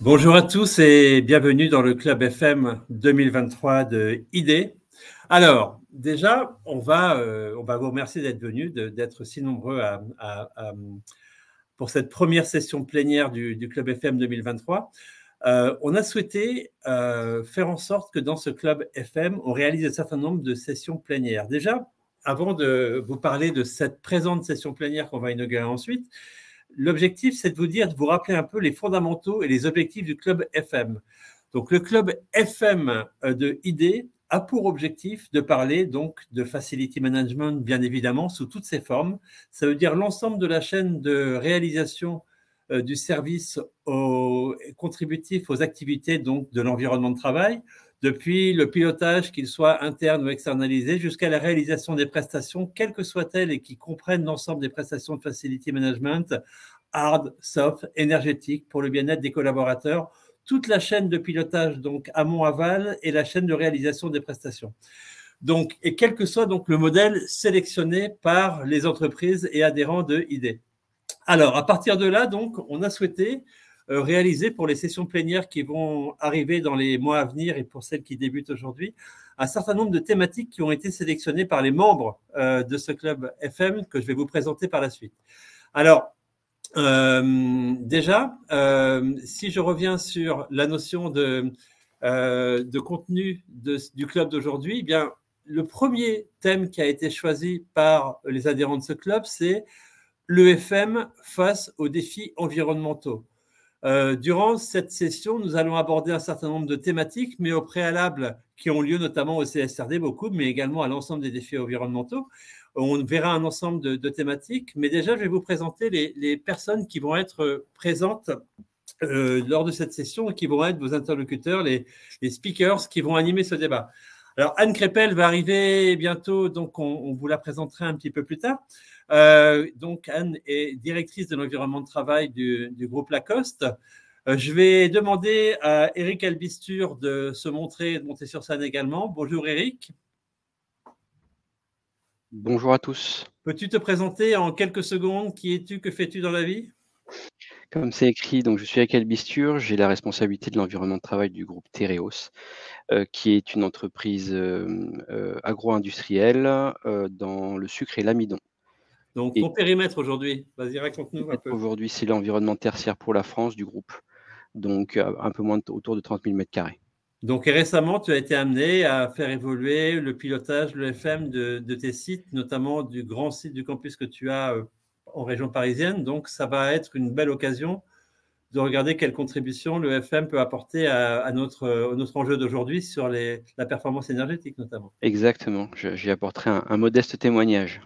Bonjour à tous et bienvenue dans le Club FM 2023 de ID. Alors, déjà, on va vous remercier d'être venus, d'être si nombreux pour cette première session plénière du Club FM 2023. On a souhaité faire en sorte que dans ce Club FM, on réalise un certain nombre de sessions plénières. Déjà, avant de vous parler de cette présente session plénière qu'on va inaugurer ensuite, l'objectif, c'est de vous rappeler un peu les fondamentaux et les objectifs du Club FM. Donc, le Club FM de ID a pour objectif de parler donc de Facility Management, bien évidemment, sous toutes ses formes. Ça veut dire l'ensemble de la chaîne de réalisation du service contributif aux activités donc, de l'environnement de travail, depuis le pilotage, qu'il soit interne ou externalisé, jusqu'à la réalisation des prestations, quelles que soient-elles, et qui comprennent l'ensemble des prestations de Facility Management, hard, soft, énergétique, pour le bien-être des collaborateurs, toute la chaîne de pilotage, donc amont-aval, et la chaîne de réalisation des prestations. Donc, et quel que soit donc le modèle sélectionné par les entreprises et adhérents de ID. Alors, à partir de là, donc, on a souhaité réaliser pour les sessions plénières qui vont arriver dans les mois à venir et pour celles qui débutent aujourd'hui, un certain nombre de thématiques qui ont été sélectionnées par les membres de ce club FM que je vais vous présenter par la suite. Alors, déjà, si je reviens sur la notion de contenu du club d'aujourd'hui, eh bien, le premier thème qui a été choisi par les adhérents de ce club, c'est l'EFM face aux défis environnementaux. Durant cette session, nous allons aborder un certain nombre de thématiques, mais au préalable, qui ont lieu notamment au CSRD, beaucoup, mais également à l'ensemble des défis environnementaux. On verra un ensemble de thématiques, mais déjà, je vais vous présenter les personnes qui vont être présentes lors de cette session et qui vont être vos interlocuteurs, les speakers qui vont animer ce débat. Alors, Anne Crépel va arriver bientôt, donc on vous la présentera un petit peu plus tard. Donc, Anne est directrice de l'environnement de travail du groupe Lacoste. Je vais demander à Eric Albisture de se montrer, de monter sur scène également. Bonjour Eric. Bonjour à tous. Peux-tu te présenter en quelques secondes? Qui es-tu? Que fais-tu dans la vie? Comme c'est écrit, donc je suis Eric Albisture, j'ai la responsabilité de l'environnement de travail du groupe Tereos, qui est une entreprise agro-industrielle dans le sucre et l'amidon. Donc, ton périmètre aujourd'hui, vas-y, raconte-nous un peu. Aujourd'hui, c'est l'environnement tertiaire pour la France du groupe, donc un peu moins autour de 30 000 m². Donc, et récemment, tu as été amené à faire évoluer le pilotage, le FM de tes sites, notamment du grand site du campus que tu as en région parisienne. Donc, ça va être une belle occasion de regarder quelle contribution le FM peut apporter à notre enjeu d'aujourd'hui sur la performance énergétique notamment. Exactement, j'y apporterai un modeste témoignage.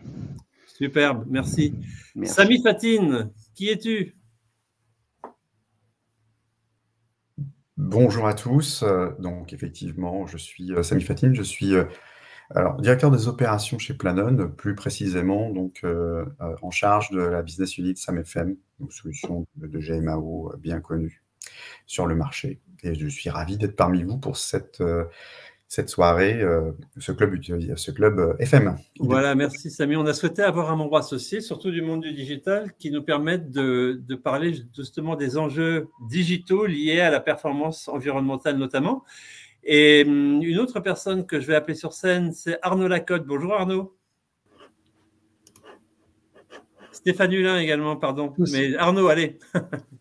Superbe, merci. Merci. Samy Fatine, qui es-tu? Bonjour à tous. Donc, effectivement, je suis Samy Fatine. Je suis directeur des opérations chez Planon, plus précisément donc, en charge de la business unit SAM-FM, une solution de GMAO bien connue sur le marché. Et je suis ravi d'être parmi vous pour cette soirée, ce club FM. Voilà, merci Samy. On a souhaité avoir un membre associé, surtout du monde du digital, qui nous permette de parler justement des enjeux digitaux liés à la performance environnementale notamment. Et une autre personne que je vais appeler sur scène, c'est Arnaud Lacotte. Bonjour Arnaud. Stéphane Hulin également, pardon. Mais Arnaud, allez.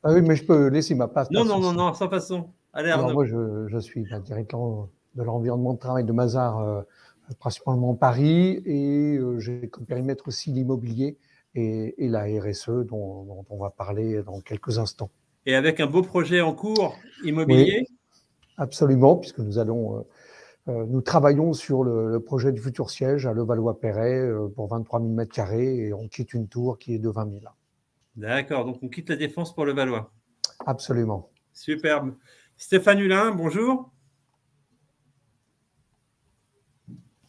Ah oui, mais je peux laisser ma place. Non, sans façon. Allez Arnaud. Alors moi, je suis directeur de l'environnement de travail de Mazars, principalement Paris, et j'ai comme périmètre aussi l'immobilier et la RSE dont on va parler dans quelques instants. Et avec un beau projet en cours immobilier? Oui, absolument, puisque nous travaillons sur le projet du futur siège à Levallois-Perret pour 23 000 m² et on quitte une tour qui est de 20 000. D'accord, donc on quitte la Défense pour Levallois. Absolument. Superbe. Stéphane Hulin, bonjour.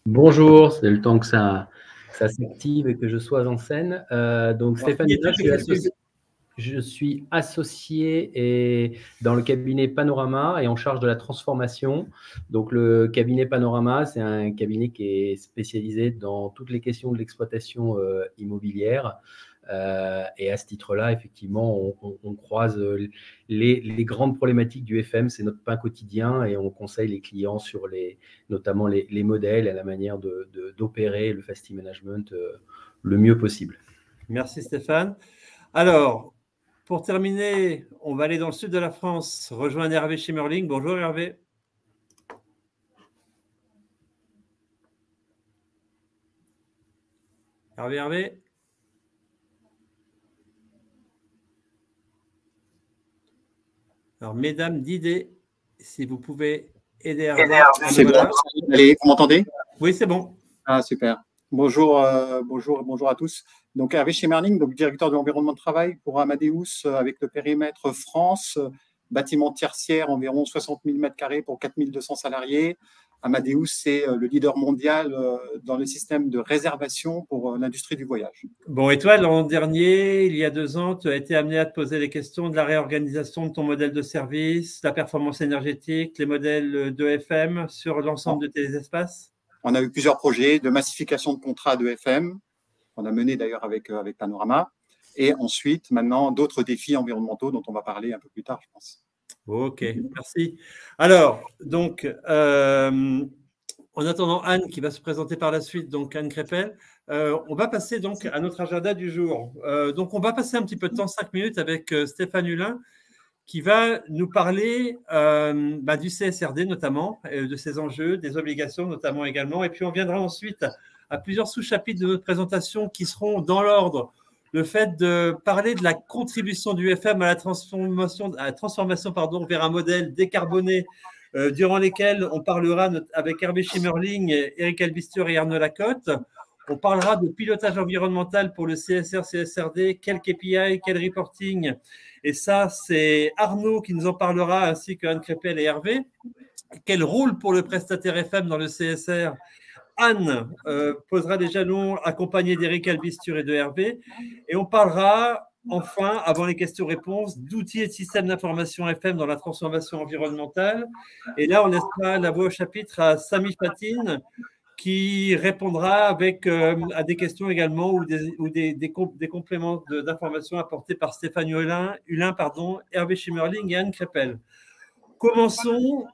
Bonjour, c'est le temps que ça s'active et que je sois en scène. Donc Stéphane Hulin, je suis associé et dans le cabinet Panorama et en charge de la transformation. Donc, le cabinet Panorama, c'est un cabinet qui est spécialisé dans toutes les questions de l'exploitation immobilière, Et à ce titre-là, effectivement, on croise les grandes problématiques du FM, c'est notre pain quotidien, et on conseille les clients sur notamment les modèles et la manière d'opérer le Fasti Management le mieux possible. Merci Stéphane. Alors, pour terminer, on va aller dans le sud de la France, rejoindre Hervé Schimmerling. Bonjour Hervé. Hervé. Alors, mesdames d'idées, si vous pouvez aider Hervé. C'est bon. Allez, vous m'entendez? Oui, c'est bon. Ah, super. Bonjour à tous. Donc, Hervé Schimmerling, donc directeur de l'environnement de travail pour Amadeus, avec le périmètre France, bâtiment tertiaire, environ 60 000 m² pour 4 200 salariés. Amadeus, c'est le leader mondial dans le système de réservation pour l'industrie du voyage. Bon, et toi, l'an dernier, il y a 2 ans, tu as été amené à te poser les questions de la réorganisation de ton modèle de service, la performance énergétique, les modèles d'EFM sur l'ensemble de tes espaces? On a eu plusieurs projets de massification de contrats d'EFM, qu'on a mené d'ailleurs avec Panorama, et ensuite, maintenant, d'autres défis environnementaux dont on va parler un peu plus tard, je pense. Ok, merci. Alors, donc, en attendant Anne qui va se présenter par la suite, donc Anne Crépel, on va passer donc à notre agenda du jour. Donc, on va passer un petit peu de temps, 5 minutes, avec Stéphane Hulin, qui va nous parler du CSRD notamment, de ses enjeux, des obligations notamment également. Et puis, on viendra ensuite à plusieurs sous-chapitres de notre présentation qui seront dans l'ordre. Le fait de parler de la contribution du FM à la transformation vers un modèle décarboné, durant lesquels on parlera avec Hervé Schimmerling, Eric Albistur et Arnaud Lacotte. On parlera de pilotage environnemental pour le CSR, CSRD, quel KPI, quel reporting. Et ça, c'est Arnaud qui nous en parlera, ainsi que Anne Crépel et Hervé. Quel rôle pour le prestataire FM dans le CSR? Anne posera des jalons accompagnée d'Eric Albistur et de Hervé. Et on parlera enfin, avant les questions-réponses, d'outils et de systèmes d'information FM dans la transformation environnementale. Et là, on laissera la voix au chapitre à Sami Fatine, qui répondra à des questions également ou des compléments d'informations apportés par Stéphane Hulin, Hervé Schimmerling et Anne Crépel. Commençons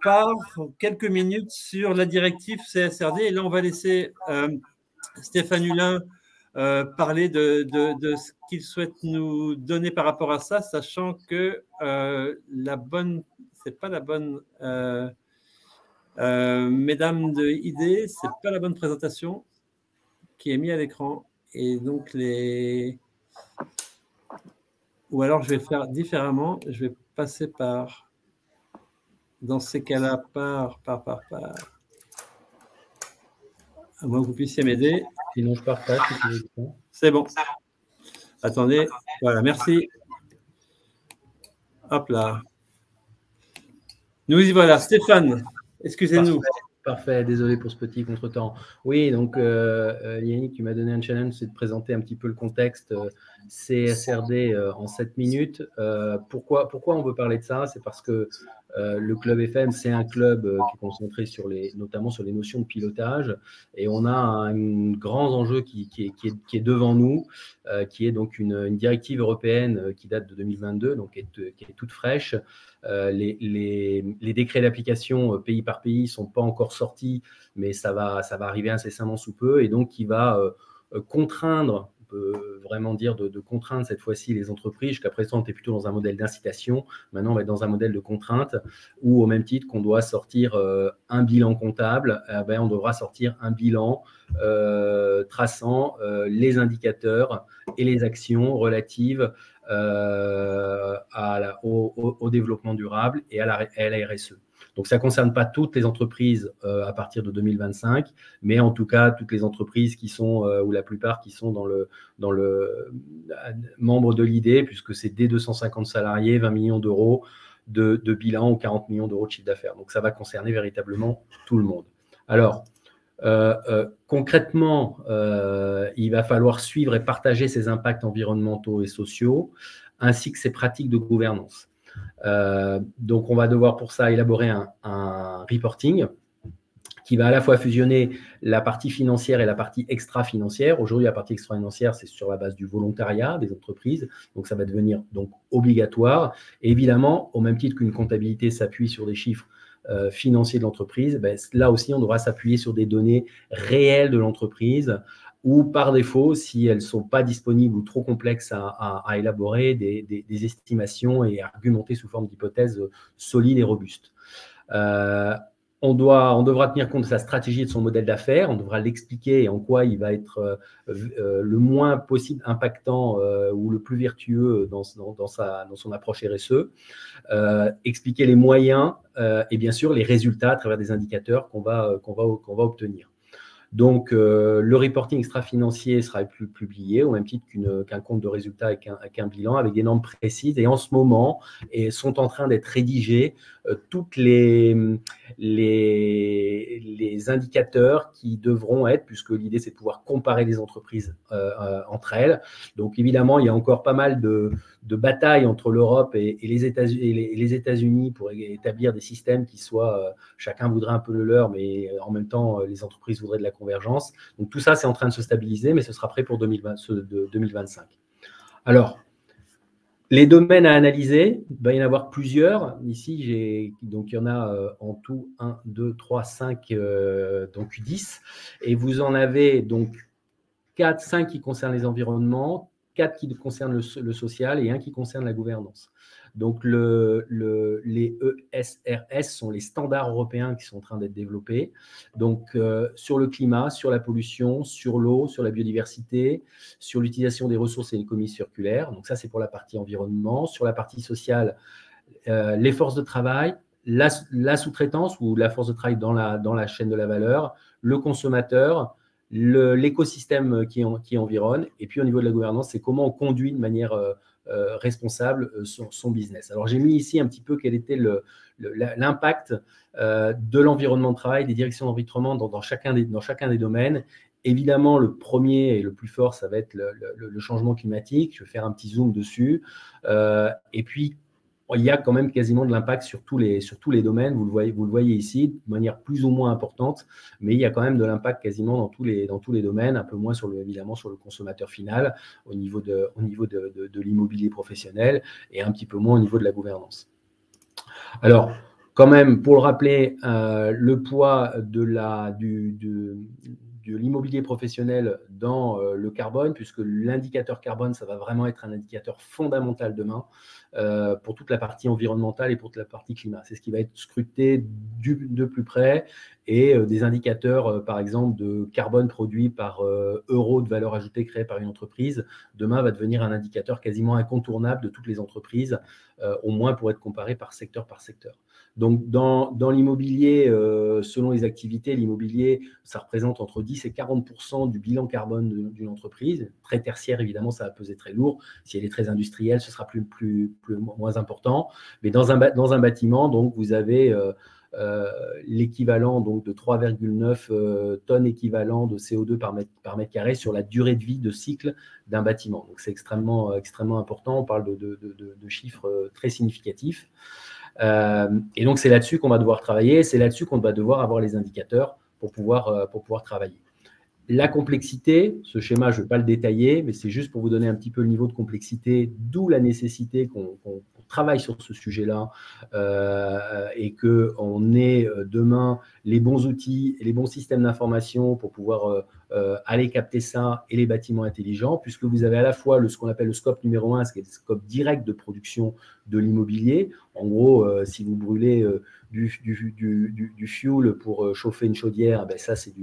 par quelques minutes sur la directive CSRD. Et là, on va laisser Stéphane Hulin parler de ce qu'il souhaite nous donner par rapport à ça, sachant que c'est pas la bonne... mesdames de ID, c'est pas la bonne présentation qui est mise à l'écran. Et donc, ou alors, je vais faire différemment. Je vais passer par... Dans ces cas-là, à moins que vous puissiez m'aider. Sinon, je partage. C'est bon. Attendez. Voilà, merci. Hop là. Nous y voilà. Stéphane, excusez-nous. Parfait, désolé pour ce petit contretemps. Oui, donc Yannick, tu m'as donné un challenge, c'est de présenter un petit peu le contexte CSRD en 7 minutes. Pourquoi on veut parler de ça? C'est parce que le Club FM, c'est un club qui est concentré notamment sur les notions de pilotage, et on a un grand enjeu qui est devant nous, qui est donc une directive européenne qui date de 2022, donc qui est toute fraîche. Les décrets d'application pays par pays ne sont pas encore sortis, mais ça va arriver incessamment sous peu, et donc qui va contraindre, on peut vraiment dire de contraindre cette fois-ci les entreprises. Jusqu'à présent, on était plutôt dans un modèle d'incitation. Maintenant, on va être dans un modèle de contrainte où, au même titre qu'on doit sortir un bilan comptable, on devra sortir un bilan traçant les indicateurs et les actions relatives au développement durable et à la RSE. Donc, ça ne concerne pas toutes les entreprises à partir de 2025, mais en tout cas, toutes les entreprises qui sont, ou la plupart qui sont dans le membre de l'ID, puisque c'est dès 250 salariés, 20 millions d'euros de bilan ou 40 millions d'euros de chiffre d'affaires. Donc, ça va concerner véritablement tout le monde. Alors, concrètement, il va falloir suivre et partager ces impacts environnementaux et sociaux, ainsi que ces pratiques de gouvernance. Donc, on va devoir pour ça élaborer un reporting qui va à la fois fusionner la partie financière et la partie extra-financière. Aujourd'hui, la partie extra-financière, c'est sur la base du volontariat des entreprises, donc ça va devenir donc obligatoire. Et évidemment, au même titre qu'une comptabilité s'appuie sur des chiffres financiers de l'entreprise, ben, là aussi, on devra s'appuyer sur des données réelles de l'entreprise, ou par défaut, si elles ne sont pas disponibles ou trop complexes à élaborer, des estimations et argumenter sous forme d'hypothèses solides et robustes. On devra tenir compte de sa stratégie et de son modèle d'affaires, on devra l'expliquer et en quoi il va être le moins possible impactant ou le plus vertueux dans son approche RSE, expliquer les moyens et bien sûr les résultats à travers des indicateurs qu'on va obtenir. Donc, le reporting extra-financier sera publié au même titre qu'un compte de résultats avec un bilan, avec des normes précises. Et en ce moment, sont en train d'être rédigés toutes les indicateurs qui devront être, puisque l'idée, c'est de pouvoir comparer les entreprises entre elles. Donc, évidemment, il y a encore pas mal de batailles entre l'Europe et les États-Unis pour établir des systèmes qui soient, chacun voudrait un peu le leur, mais en même temps, les entreprises voudraient de la convergence. Donc, tout ça, c'est en train de se stabiliser, mais ce sera prêt pour 2025. Alors, les domaines à analyser, il va y en avoir plusieurs. Ici, donc il y en a en tout 1, 2, 3, 5, donc 10. Et vous en avez donc 5 qui concernent les environnements, 4 qui concernent le social et 1 qui concerne la gouvernance. Donc, les ESRS sont les standards européens qui sont en train d'être développés. Donc, sur le climat, sur la pollution, sur l'eau, sur la biodiversité, sur l'utilisation des ressources et l'économie circulaire. Donc, ça, c'est pour la partie environnement. Sur la partie sociale, les forces de travail, la sous-traitance ou la force de travail dans la chaîne de la valeur, le consommateur, l'écosystème qui environne. Et puis, au niveau de la gouvernance, c'est comment on conduit de manière responsable son business. Alors, j'ai mis ici un petit peu quel était l'impact de l'environnement de travail, des directions d'environnement dans chacun des domaines. Évidemment, le premier et le plus fort, ça va être le changement climatique. Je vais faire un petit zoom dessus. Et puis, il y a quand même quasiment de l'impact sur tous les domaines. Vous le voyez ici, de manière plus ou moins importante, mais il y a quand même de l'impact quasiment dans tous les domaines, un peu moins évidemment sur le consommateur final, au niveau de l'immobilier professionnel, et un petit peu moins au niveau de la gouvernance. Alors, quand même, pour le rappeler, le poids de l'immobilier professionnel dans le carbone, puisque l'indicateur carbone, ça va vraiment être un indicateur fondamental demain pour toute la partie environnementale et pour toute la partie climat. C'est ce qui va être scruté de plus près, et des indicateurs, par exemple, de carbone produit par euro de valeur ajoutée créé par une entreprise, demain va devenir un indicateur quasiment incontournable de toutes les entreprises, au moins pour être comparé par secteur. Donc, dans l'immobilier, selon les activités, l'immobilier, ça représente entre 10 et 40% du bilan carbone d'une entreprise. Très tertiaire, évidemment, ça va peser très lourd. Si elle est très industrielle, ce sera moins important. Mais dans un bâtiment, donc, vous avez l'équivalent donc, de 3,9 tonnes équivalent de CO2 par mètre carré sur la durée de vie de cycle d'un bâtiment. Donc, c'est extrêmement important. On parle de chiffres très significatifs. Et donc, c'est là-dessus qu'on va devoir travailler. C'est là-dessus qu'on va devoir avoir les indicateurs pour pouvoir travailler. La complexité, ce schéma, je ne vais pas le détailler, mais c'est juste pour vous donner un petit peu le niveau de complexité, d'où la nécessité qu'on travaille sur ce sujet-là et qu'on ait demain les bons outils et les bons systèmes d'information pour pouvoir aller capter ça et les bâtiments intelligents, puisque vous avez à la fois ce qu'on appelle le scope numéro 1, ce qui est le scope direct de production de l'immobilier. En gros, si vous brûlez du fuel pour chauffer une chaudière, ben ça, c'est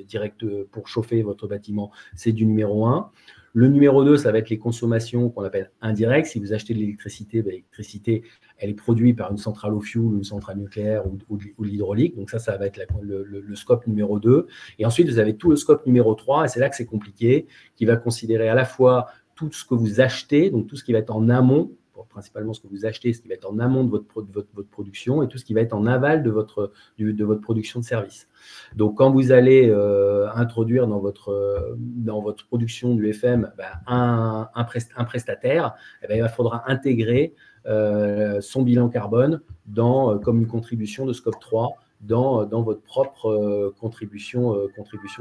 direct pour chauffer votre bâtiment, c'est du numéro 1. Le numéro 2, ça va être les consommations qu'on appelle indirectes. Si vous achetez de l'électricité, ben, l'électricité, elle est produite par une centrale au fioul, une centrale nucléaire ou de l'hydraulique. Donc ça va être le scope numéro 2. Et ensuite, vous avez tout le scope numéro 3, et c'est là que c'est compliqué, qui va considérer à la fois tout ce que vous achetez, donc tout ce qui va être en amont, principalement ce que vous achetez, ce qui va être en amont de votre production, et tout ce qui va être en aval de votre production de services. Donc, quand vous allez introduire dans votre production du FM un prestataire, eh bien, il faudra intégrer son bilan carbone comme une contribution de scope 3 dans votre propre contribution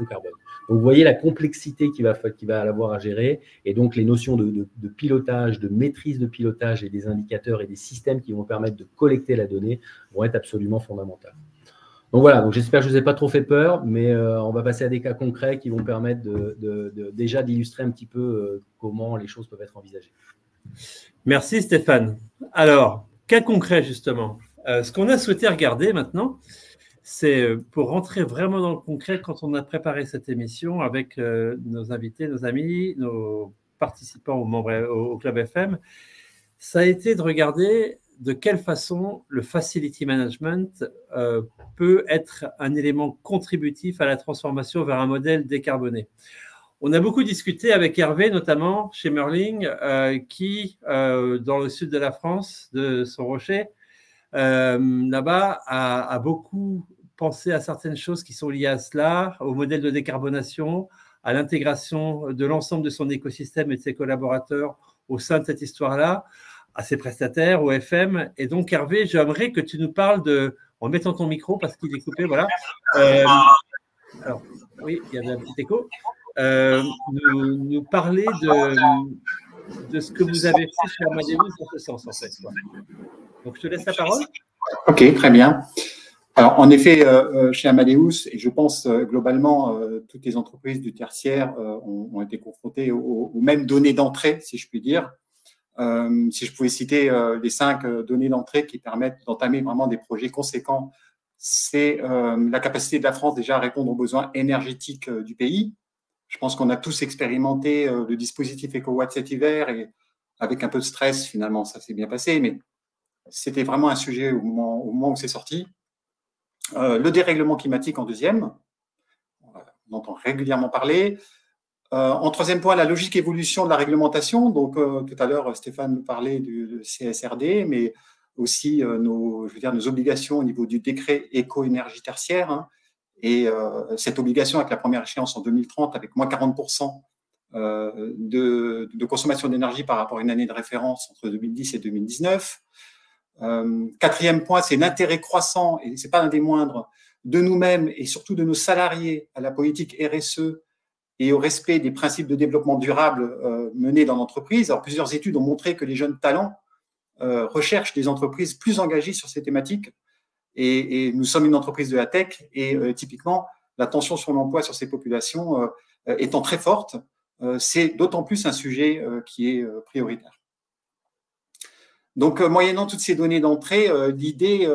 carbone. Donc, vous voyez la complexité qu'il va avoir à gérer, et donc les notions de pilotage, de maîtrise de pilotage et des indicateurs et des systèmes qui vont permettre de collecter la donnée vont être absolument fondamentales. Donc voilà, donc j'espère que je ne vous ai pas trop fait peur, mais on va passer à des cas concrets qui vont permettre déjà d'illustrer un petit peu comment les choses peuvent être envisagées. Merci Stéphane. Alors, cas concret justement. Ce qu'on a souhaité regarder maintenant, c'est pour rentrer vraiment dans le concret quand on a préparé cette émission avec nos invités, nos amis, nos participants aux membres au Club FM, ça a été de regarder de quelle façon le facility management peut être un élément contributif à la transformation vers un modèle décarboné. On a beaucoup discuté avec Hervé, notamment chez Merling, qui, dans le sud de la France, de son rocher, là-bas, a beaucoup pensé à certaines choses qui sont liées à cela, au modèle de décarbonation, à l'intégration de l'ensemble de son écosystème et de ses collaborateurs au sein de cette histoire-là, à ses prestataires, au FM. Et donc, Hervé, j'aimerais que tu nous parles de, en mettant ton micro parce qu'il est coupé, voilà. Alors, oui, il y avait un petit écho. Nous parler de ce que vous avez fait chez Amadeus dans ce sens, en fait. Donc, je te laisse la parole. OK, très bien. Alors, en effet, chez Amadeus, et je pense globalement, toutes les entreprises du tertiaire ont été confrontées aux mêmes données d'entrée, si je puis dire. Si je pouvais citer les 5 données d'entrée qui permettent d'entamer vraiment des projets conséquents, c'est la capacité de la France déjà à répondre aux besoins énergétiques du pays. Je pense qu'on a tous expérimenté le dispositif EcoWatt cet hiver et avec un peu de stress, finalement, ça s'est bien passé, mais c'était vraiment un sujet au moment où c'est sorti. Le dérèglement climatique en deuxième, on entend régulièrement parler. En troisième point, la logique évolution de la réglementation. Donc, tout à l'heure, Stéphane nous parlait du CSRD, mais aussi nos obligations au niveau du décret éco-énergie tertiaire. Hein, et cette obligation avec la première échéance en 2030, avec moins 40% de consommation d'énergie par rapport à une année de référence entre 2010 et 2019. Quatrième point, c'est l'intérêt croissant, et ce n'est pas un des moindres, de nous-mêmes et surtout de nos salariés à la politique RSE et au respect des principes de développement durable menés dans l'entreprise. Alors, plusieurs études ont montré que les jeunes talents recherchent des entreprises plus engagées sur ces thématiques. Et nous sommes une entreprise de la tech et typiquement, la tension sur l'emploi sur ces populations étant très forte, c'est d'autant plus un sujet qui est prioritaire. Donc, moyennant toutes ces données d'entrée, l'idée,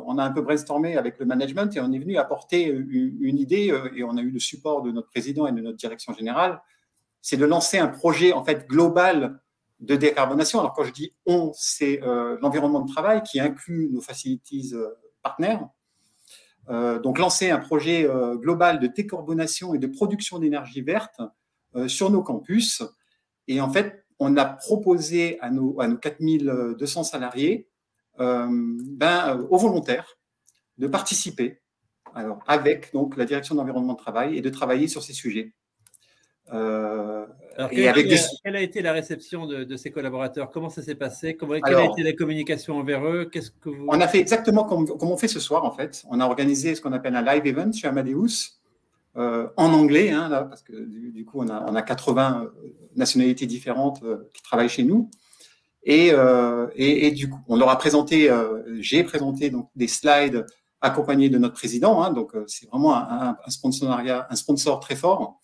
on a un peu brainstormé avec le management et on est venu apporter une idée, et on a eu le support de notre président et de notre direction générale, c'est de lancer un projet en fait global de décarbonation. Alors, quand je dis « on », c'est l'environnement de travail qui inclut nos facilities partenaires. Donc, lancer un projet global de décarbonation et de production d'énergie verte sur nos campus. Et en fait, on a proposé à nos 4200 salariés, aux volontaires, de participer avec donc, la direction de l'environnement de travail et de travailler sur ces sujets. Alors, quelle a été la réception de ces collaborateurs? Comment ça s'est passé? Quelle a été la communication envers eux? On a fait exactement comme on fait ce soir, en fait. On a organisé ce qu'on appelle un live event chez Amadeus, en anglais, hein, là, parce que du coup, on a 80 nationalités différentes qui travaillent chez nous. Et du coup, on leur a présenté, j'ai présenté donc, des slides accompagnés de notre président. Hein, donc, c'est vraiment un sponsor très fort.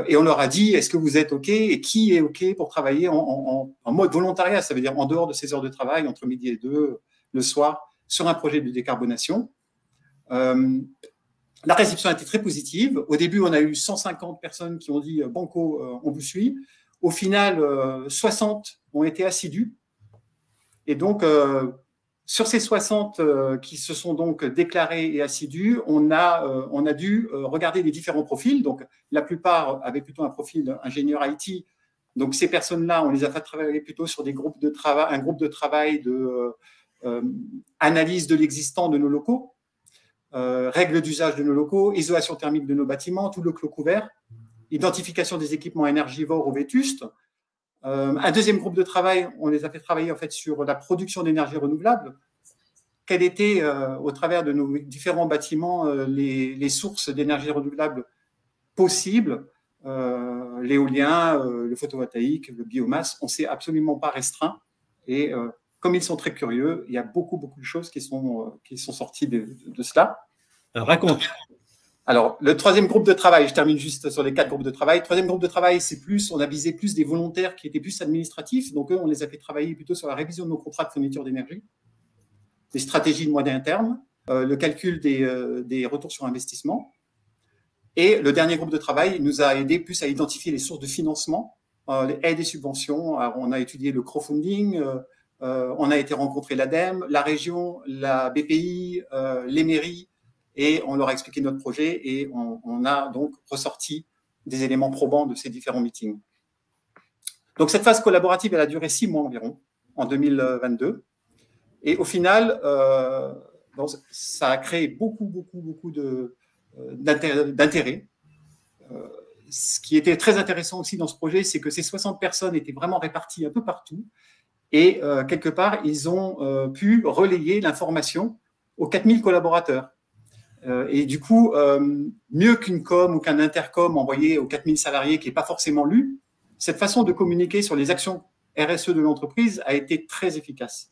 Et on leur a dit, est-ce que vous êtes OK et qui est OK pour travailler en mode volontariat, ça veut dire en dehors de ses heures de travail, entre midi et 2, le soir, sur un projet de décarbonation. La réception a été très positive. Au début, on a eu 150 personnes qui ont dit « Banco, on vous suit ». Au final, 60 ont été assidus. Et donc, sur ces 60 qui se sont donc déclarés et assidus, on a dû regarder les différents profils. Donc, la plupart avaient plutôt un profil ingénieur IT. Donc, ces personnes-là, on les a fait travailler plutôt sur des groupes de travail, un groupe de travail de analyse de l'existant de nos locaux. Règles d'usage de nos locaux, isolation thermique de nos bâtiments, tout le clos couvert, identification des équipements énergivores ou vétustes. Un deuxième groupe de travail, on les a fait travailler en fait sur la production d'énergie renouvelable, quelles étaient, au travers de nos différents bâtiments, les sources d'énergie renouvelable possibles, l'éolien, le photovoltaïque, le biomasse. On ne s'est absolument pas restreint. Et comme ils sont très curieux, il y a beaucoup de choses qui sont sorties de cela. Alors, raconte. Alors, le troisième groupe de travail, je termine juste sur les 4 groupes de travail. Le troisième groupe de travail, on a visé plus des volontaires qui étaient plus administratifs. Donc, eux, on les a fait travailler plutôt sur la révision de nos contrats de fourniture d'énergie, des stratégies de moyen terme, le calcul des retours sur investissement. Et le dernier groupe de travail nous a aidé plus à identifier les sources de financement, les aides et subventions. Alors, on a étudié le crowdfunding, on a été rencontrer l'ADEME, la région, la BPI, les mairies, et on leur a expliqué notre projet et on a donc ressorti des éléments probants de ces différents meetings. Donc, cette phase collaborative, elle a duré 6 mois environ, en 2022. Et au final, ça a créé beaucoup d'intérêt. Ce qui était très intéressant aussi dans ce projet, c'est que ces 60 personnes étaient vraiment réparties un peu partout. Et quelque part, ils ont pu relayer l'information aux 4000 collaborateurs. Et du coup, mieux qu'une com ou qu'un intercom envoyé aux 4000 salariés qui n'est pas forcément lu, cette façon de communiquer sur les actions RSE de l'entreprise a été très efficace.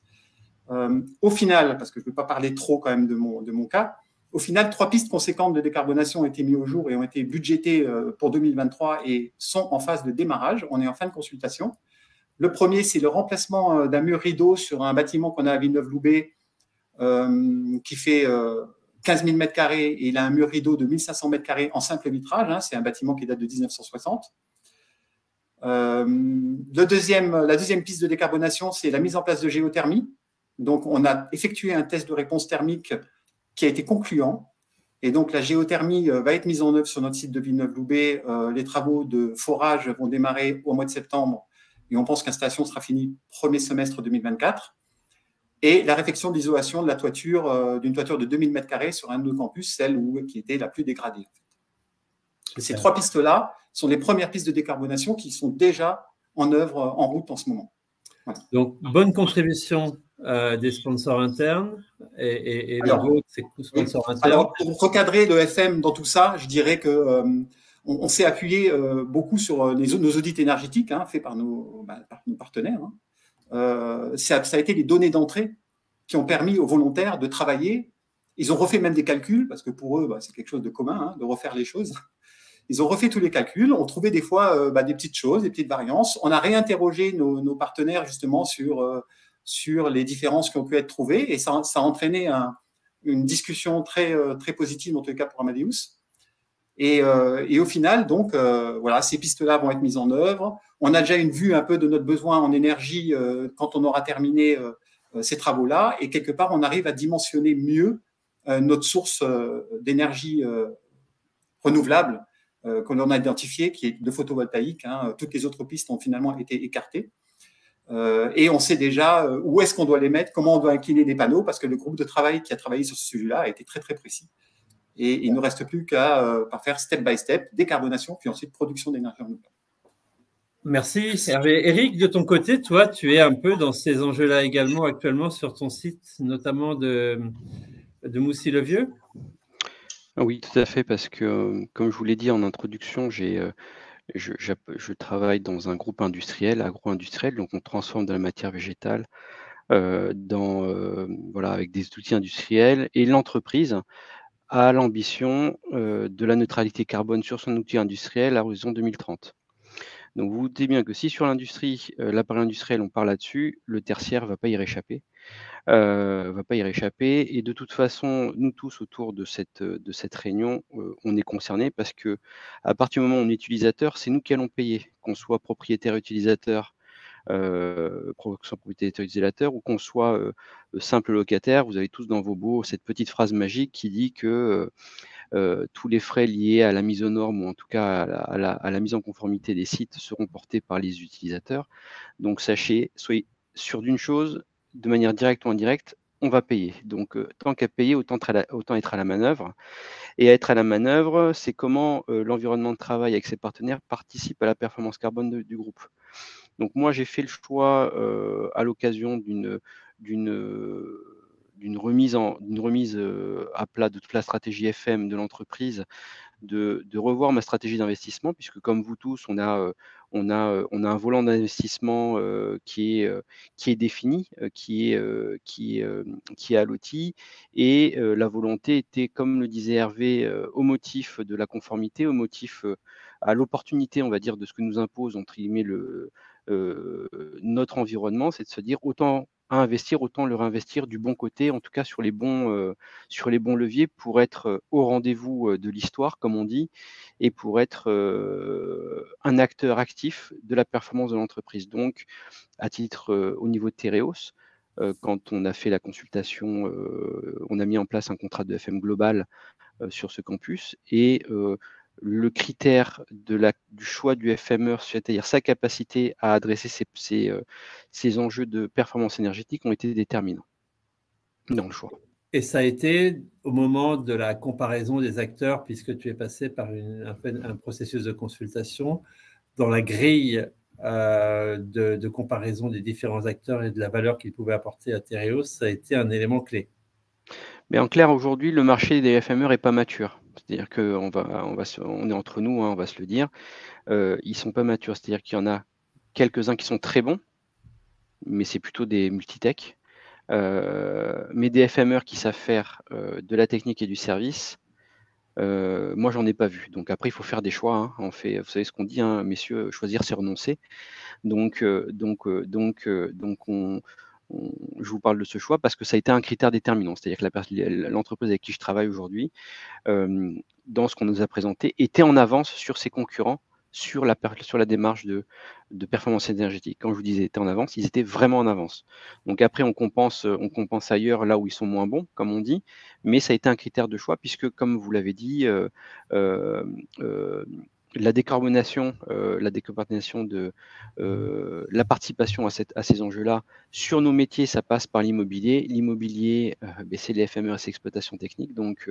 Au final, parce que je ne veux pas parler trop quand même de mon cas, au final, 3 pistes conséquentes de décarbonation ont été mises au jour et ont été budgétées pour 2023 et sont en phase de démarrage. On est en fin de consultation. Le premier, c'est le remplacement d'un mur rideau sur un bâtiment qu'on a à Villeneuve-Loubet qui fait 15 000 m² et il a un mur rideau de 1500 m² en simple vitrage. Hein, c'est un bâtiment qui date de 1960. La deuxième piste de décarbonation, c'est la mise en place de géothermie. Donc, on a effectué un test de réponse thermique qui a été concluant. Et donc, la géothermie va être mise en œuvre sur notre site de Villeneuve-Loubet. Les travaux de forage vont démarrer au mois de septembre et on pense que l'installation sera finie premier semestre 2024. Et la réfection d'isolation de la toiture, d'une toiture de 2000 m² sur un de nos campus, celle qui était la plus dégradée. Ces 3 pistes-là sont les premières pistes de décarbonation qui sont déjà en œuvre, en route en ce moment. Voilà. Donc, bonne contribution des sponsors internes et le vôtre, c'est sponsors internes. Alors, pour recadrer le FM dans tout ça, je dirais que on s'est appuyé beaucoup sur nos audits énergétiques faits par nos partenaires. Ça a été les données d'entrée qui ont permis aux volontaires de travailler. Ils ont refait même des calculs, parce que pour eux, c'est quelque chose de commun, de refaire les choses. Ils ont refait tous les calculs, on trouvait des fois des petites choses, des petites variances. On a réinterrogé nos partenaires justement sur les différences qui ont pu être trouvées, et ça a entraîné une discussion très positive, en tout cas pour Amadeus. Et au final, donc, voilà, ces pistes-là vont être mises en œuvre. On a déjà une vue un peu de notre besoin en énergie quand on aura terminé ces travaux-là. Et quelque part, on arrive à dimensionner mieux notre source d'énergie renouvelable que l'on a identifiée, qui est de photovoltaïque. Toutes les autres pistes ont finalement été écartées. Et on sait déjà où est-ce qu'on doit les mettre, comment on doit incliner les panneaux, parce que le groupe de travail qui a travaillé sur ce sujet-là a été très précis. Et il ne reste plus qu'à faire step by step, décarbonation, puis ensuite production d'énergie renouvelable. Merci Hervé. Eric, de ton côté, toi, tu es un peu dans ces enjeux-là également actuellement sur ton site, notamment de Moussy-le-Vieux. Oui, tout à fait, parce que, comme je vous l'ai dit en introduction, je travaille dans un groupe industriel, agro-industriel, donc on transforme de la matière végétale avec des outils industriels, et l'entreprise a l'ambition de la neutralité carbone sur son outil industriel à l'horizon 2030. Donc vous vous doutez bien que si sur l'industrie, l'appareil industriel, on parle là-dessus, le tertiaire ne va pas y réchapper. Et de toute façon, nous tous autour de cette réunion, on est concernés parce que à partir du moment où on est utilisateur, c'est nous qui allons payer, qu'on soit propriétaire utilisateur, ou qu'on soit simple locataire. Vous avez tous dans vos baux cette petite phrase magique qui dit que tous les frais liés à la mise aux normes, ou en tout cas à la mise en conformité des sites, seront portés par les utilisateurs. Donc sachez, soyez sûr d'une chose, de manière directe ou indirecte, on va payer. Donc tant qu'à payer, autant être à la manœuvre. Et à être à la manœuvre, c'est comment l'environnement de travail avec ses partenaires participe à la performance carbone du groupe. Donc moi, j'ai fait le choix à l'occasion d'une remise à plat de toute la stratégie FM de l'entreprise, de revoir ma stratégie d'investissement, puisque comme vous tous, on a un volant d'investissement qui est défini, qui est alloti, et la volonté était, comme le disait Hervé, au motif de la conformité, au motif à l'opportunité, on va dire, de ce que nous impose entre guillemets notre environnement, c'est de se dire autant à investir, autant le réinvestir du bon côté, en tout cas sur les bons leviers pour être au rendez-vous de l'histoire, comme on dit, et pour être un acteur actif de la performance de l'entreprise. Donc, à titre au niveau de Tereos, quand on a fait la consultation, on a mis en place un contrat de FM global sur ce campus, et le critère du choix du FMeur, c'est-à-dire sa capacité à adresser ces enjeux de performance énergétique, ont été déterminants dans le choix. Et ça a été au moment de la comparaison des acteurs, puisque tu es passé par un processus de consultation, dans la grille de comparaison des différents acteurs et de la valeur qu'ils pouvaient apporter à Tereos, ça a été un élément clé. Mais en clair, aujourd'hui, le marché des FMeur n'est pas mature. C'est-à-dire qu'on est entre nous, hein, on va se le dire. Ils ne sont pas matures. C'est-à-dire qu'il y en a quelques-uns qui sont très bons, mais c'est plutôt des multitech. Mais des FMeur qui savent faire de la technique et du service, moi, j'en ai pas vu. Donc après, il faut faire des choix. Hein. Vous savez ce qu'on dit, hein, messieurs, choisir, c'est renoncer. Donc je vous parle de ce choix parce que ça a été un critère déterminant. C'est-à-dire que l'entreprise avec qui je travaille aujourd'hui, dans ce qu'on nous a présenté, était en avance sur ses concurrents sur la démarche de performance énergétique. Quand je vous disais était en avance, ils étaient vraiment en avance. Donc après, on compense ailleurs là où ils sont moins bons, comme on dit, mais ça a été un critère de choix puisque, comme vous l'avez dit, la décarbonation de la participation à ces enjeux-là sur nos métiers, ça passe par l'immobilier. L'immobilier, c'est les FME et ses exploitations techniques. Donc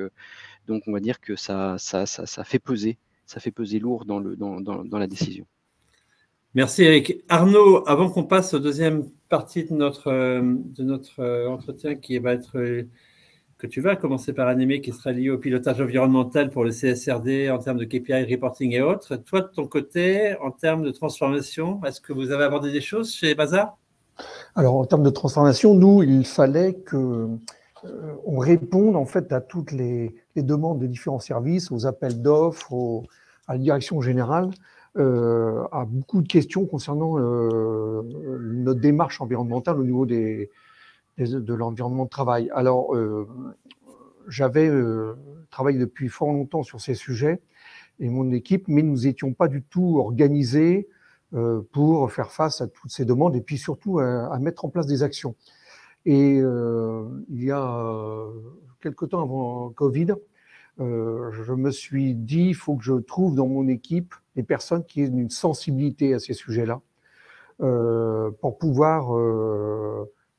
on va dire que ça fait peser lourd dans la décision. Merci Eric. Arnaud, avant qu'on passe aux deuxième partie de notre entretien que tu vas commencer par animer, qui sera lié au pilotage environnemental pour le CSRD en termes de KPI, reporting et autres. Toi, de ton côté, en termes de transformation, est-ce que vous avez abordé des choses chez Mazars ? Alors, en termes de transformation, nous, il fallait que on réponde en fait à toutes les demandes de différents services, aux appels d'offres, à la direction générale, à beaucoup de questions concernant notre démarche environnementale au niveau de l'environnement de travail. Alors, j'avais travaillé depuis fort longtemps sur ces sujets et mon équipe, mais nous n'étions pas du tout organisés pour faire face à toutes ces demandes et puis surtout à mettre en place des actions. Et il y a quelque temps avant Covid, je me suis dit, il faut que je trouve dans mon équipe des personnes qui aient une sensibilité à ces sujets-là pour pouvoir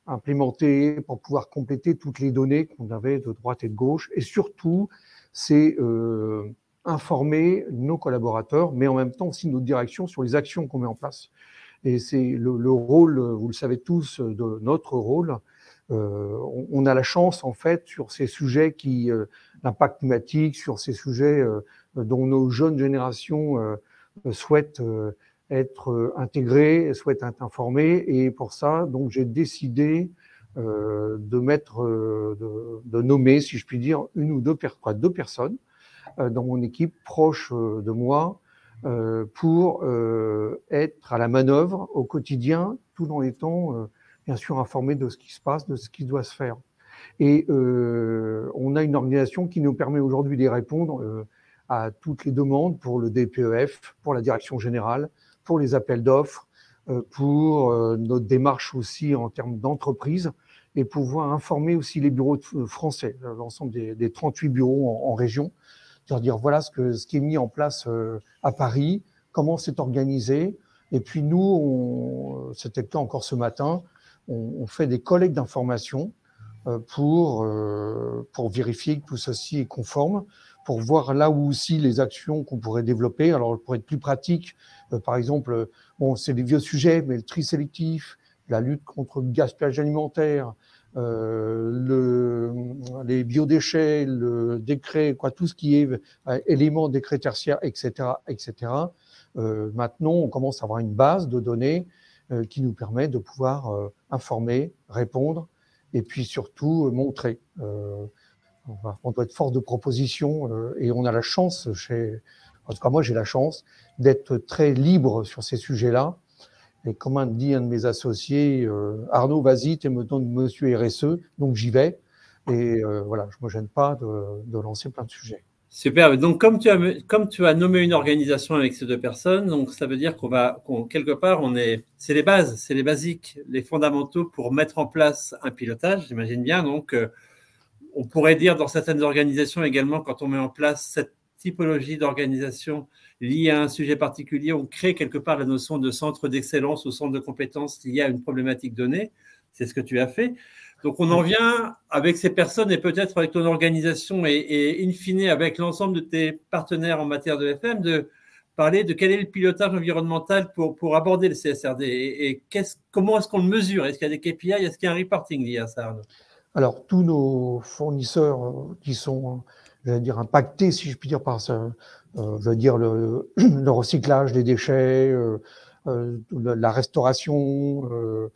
implémenter, pour pouvoir compléter toutes les données qu'on avait de droite et de gauche. Et surtout, c'est informer nos collaborateurs, mais en même temps aussi notre direction sur les actions qu'on met en place. Et c'est le rôle, vous le savez tous, de notre rôle. On a la chance, en fait, sur ces sujets l'impact climatique, sur ces sujets dont nos jeunes générations souhaitent être intégrées, souhaitent être informées. Et pour ça, donc, j'ai décidé de nommer, si je puis dire, une ou deux personnes dans mon équipe proche de moi pour être à la manœuvre au quotidien, tout en étant bien sûr informé de ce qui se passe, de ce qui doit se faire. Et on a une organisation qui nous permet aujourd'hui de répondre à toutes les demandes pour le DPEF, pour la direction générale, pour les appels d'offres, pour notre démarche aussi en termes d'entreprise et pouvoir informer aussi les bureaux français, l'ensemble des 38 bureaux en région, leur dire voilà ce qui est mis en place à Paris, comment c'est organisé. Et puis nous, c'était le cas encore ce matin, on fait des collectes d'informations pour vérifier que tout ceci est conforme, pour voir là où aussi les actions qu'on pourrait développer. Alors, pour être plus pratique, par exemple, bon, c'est des vieux sujets, mais le tri sélectif, la lutte contre le gaspillage alimentaire, les biodéchets, le décret, quoi, tout ce qui est éléments, décret tertiaire, etc., etc. Maintenant, on commence à avoir une base de données qui nous permet de pouvoir informer, répondre et puis surtout montrer. On doit être force de proposition et on a la chance, en tout cas moi j'ai la chance d'être très libre sur ces sujets-là. Et comme dit un de mes associés, Arnaud, vas-y, tu me donnes monsieur RSE, donc j'y vais. Et voilà, je ne me gêne pas de lancer plein de sujets. Super. Donc, comme tu as nommé une organisation avec ces deux personnes, donc ça veut dire quelque part, c'est les bases, c'est les basiques, les fondamentaux pour mettre en place un pilotage, j'imagine bien. Donc, on pourrait dire dans certaines organisations également, quand on met en place cette typologie d'organisation liée à un sujet particulier, on crée quelque part la notion de centre d'excellence ou centre de compétences lié à une problématique donnée. C'est ce que tu as fait. Donc, on en vient avec ces personnes et peut-être avec ton organisation et in fine avec l'ensemble de tes partenaires en matière de FM, de parler de quel est le pilotage environnemental pour aborder le CSRD et comment est-ce qu'on le mesure? Est-ce qu'il y a des KPI? Est-ce qu'il y a un reporting lié à ça, Arnaud? Alors, tous nos fournisseurs qui sont, j'allais dire, impactés, si je puis dire, par ça, je veux dire le recyclage des déchets, la restauration,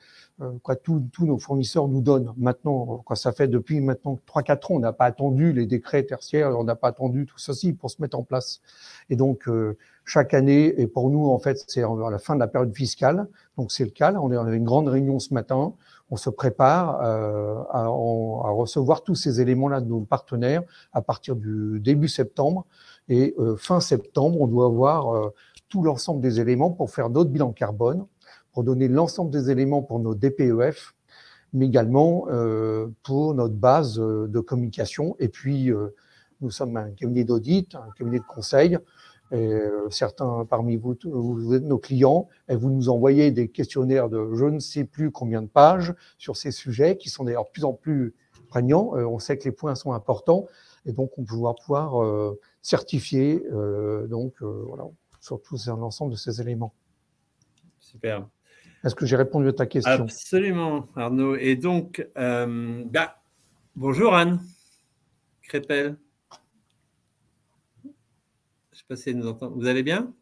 tous nos fournisseurs nous donnent maintenant, ça fait depuis maintenant 3-4 ans, on n'a pas attendu les décrets tertiaires, on n'a pas attendu tout ceci pour se mettre en place. Et donc, chaque année, et pour nous, en fait, c'est à la fin de la période fiscale, donc c'est le cas. On a une grande réunion ce matin, on se prépare à recevoir tous ces éléments-là de nos partenaires à partir du début septembre. Et fin septembre, on doit avoir tout l'ensemble des éléments pour faire notre bilan carbone, pour donner l'ensemble des éléments pour nos DPEF, mais également pour notre base de communication. Et puis, nous sommes un cabinet d'audit, un cabinet de conseil. Et certains parmi vous, vous êtes nos clients, et vous nous envoyez des questionnaires de je ne sais plus combien de pages sur ces sujets, qui sont d'ailleurs de plus en plus prégnants. On sait que les points sont importants, et donc on va pouvoir certifier voilà, sur tout l'ensemble de ces éléments. Super. Est-ce que j'ai répondu à ta question? Absolument, Arnaud. Et donc, bonjour Anne Crépel. Je ne sais pas si elle nous entend. Vous allez bien?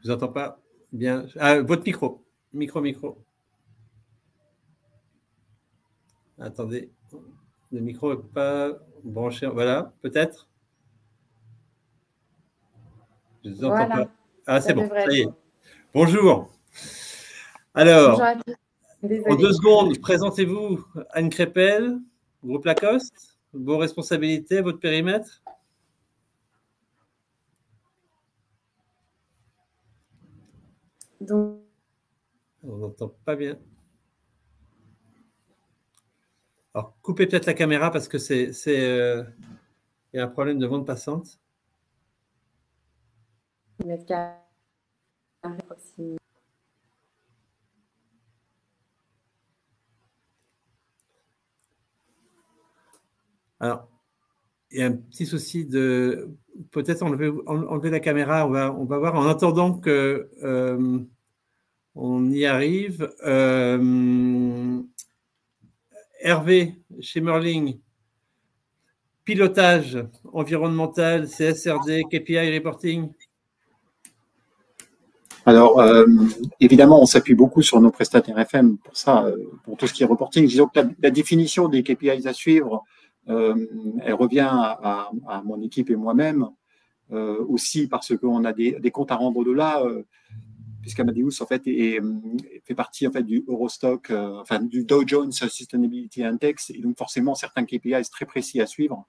Je ne vous entends pas bien. Ah, votre micro. Micro. Attendez. Le micro n'est pas branché. Voilà, peut-être. Je ne vous entends pas. Ah, c'est bon. Ça y est. Bonjour. Alors, bonjour à tous. En 2 secondes, présentez-vous, Anne Crépel, groupe Lacoste, vos responsabilités, votre périmètre. Donc, on n'entend pas bien. Alors, coupez peut-être la caméra parce que il y a un problème de bande passante. Alors, il y a un petit souci de peut-être enlever la caméra. On va voir en attendant que on y arrive. Hervé, chez Merling, pilotage environnemental, CSRD, KPI reporting. Alors, évidemment, on s'appuie beaucoup sur nos prestataires FM pour ça, pour tout ce qui est reporting. Disons que la définition des KPIs à suivre, elle revient à mon équipe et moi-même, aussi parce qu'on a des comptes à rendre au-delà, puisqu'Amadeus, en fait, fait partie, en fait, du Eurostock, du Dow Jones Sustainability Index, et donc forcément certains KPIs très précis à suivre.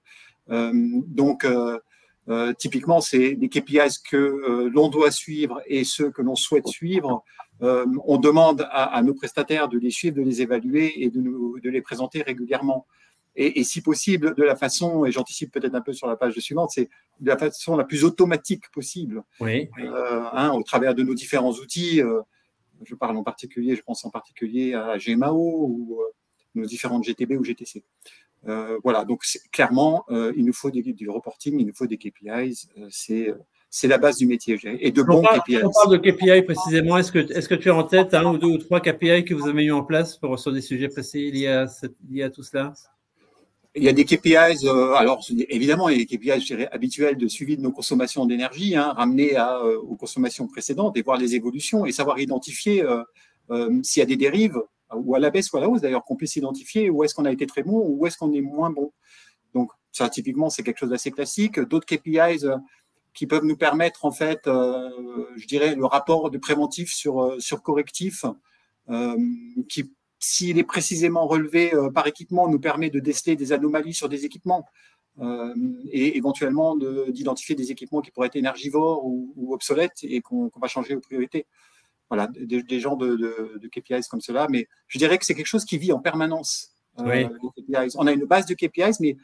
Typiquement, c'est des KPIs que l'on doit suivre et ceux que l'on souhaite suivre. On demande à nos prestataires de les suivre, de les évaluer et de les présenter régulièrement. Et si possible, de la façon, et j'anticipe peut-être un peu sur la page suivante, c'est de la façon la plus automatique possible. Oui. Au travers de nos différents outils. Je pense en particulier à GMAO ou nos différentes GTB ou GTC. Voilà, donc clairement, il nous faut du reporting, il nous faut des KPIs. C'est c'est la base du métier. Et de bons KPI. On parle de KPI précisément. Est-ce que tu as en tête 1 ou 2 ou 3 KPI que vous avez mis en place sur des sujets précis liés à tout cela? Il y a des KPIs, alors évidemment, il y a des KPIs, je dirais, habituels de suivi de nos consommations d'énergie, ramenés aux consommations précédentes et voir les évolutions et savoir identifier s'il y a des dérives, ou à la baisse ou à la hausse d'ailleurs, qu'on puisse identifier où est-ce qu'on a été très bon ou où est-ce qu'on est moins bon. Donc ça, typiquement, c'est quelque chose d'assez classique. D'autres KPIs qui peuvent nous permettre, en fait, je dirais, le rapport de préventif sur correctif, qui s'il est précisément relevé par équipement, nous permet de déceler des anomalies sur des équipements et éventuellement d'identifier des équipements qui pourraient être énergivores ou obsolètes et qu'on va changer aux priorités. Voilà, des genres de KPIs comme cela. Mais je dirais que c'est quelque chose qui vit en permanence. Oui. Les KPIs. On a une base de KPIs, mais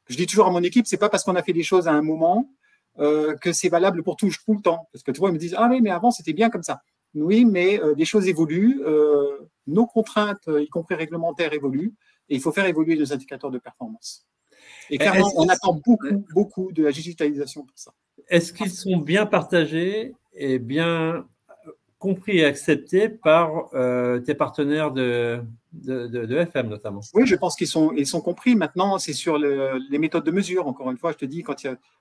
je dis toujours à mon équipe, c'est pas parce qu'on a fait des choses à un moment que c'est valable pour tout le temps. Parce que tu vois, ils me disent « Ah oui, mais avant, c'était bien comme ça ». Oui, mais des choses évoluent, nos contraintes, y compris réglementaires, évoluent, et il faut faire évoluer les indicateurs de performance. Et clairement, on attend beaucoup de la digitalisation pour ça. Est-ce qu'ils sont bien partagés et bien compris et acceptés par tes partenaires de FM notamment? Oui, je pense qu'ils sont compris. Maintenant, c'est sur les méthodes de mesure. Encore une fois, je te dis,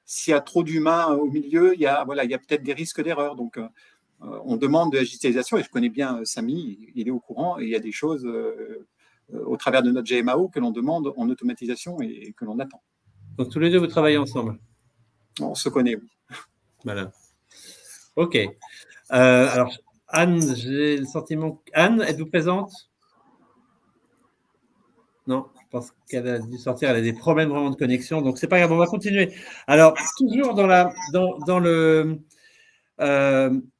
s'il y a trop d'humains au milieu, il y a peut-être des risques d'erreur. Donc, on demande de la digitalisation, et je connais bien Samy, il est au courant, et il y a des choses au travers de notre GMAO que l'on demande en automatisation et que l'on attend. Donc tous les deux, vous travaillez ensemble? On se connaît, oui. Voilà. Ok. Alors, Anne, j'ai le sentiment… Anne, êtes-vous présente? Non, je pense qu'elle a dû sortir, elle a des problèmes vraiment de connexion, donc c'est pas grave, on va continuer. Alors, toujours dans le…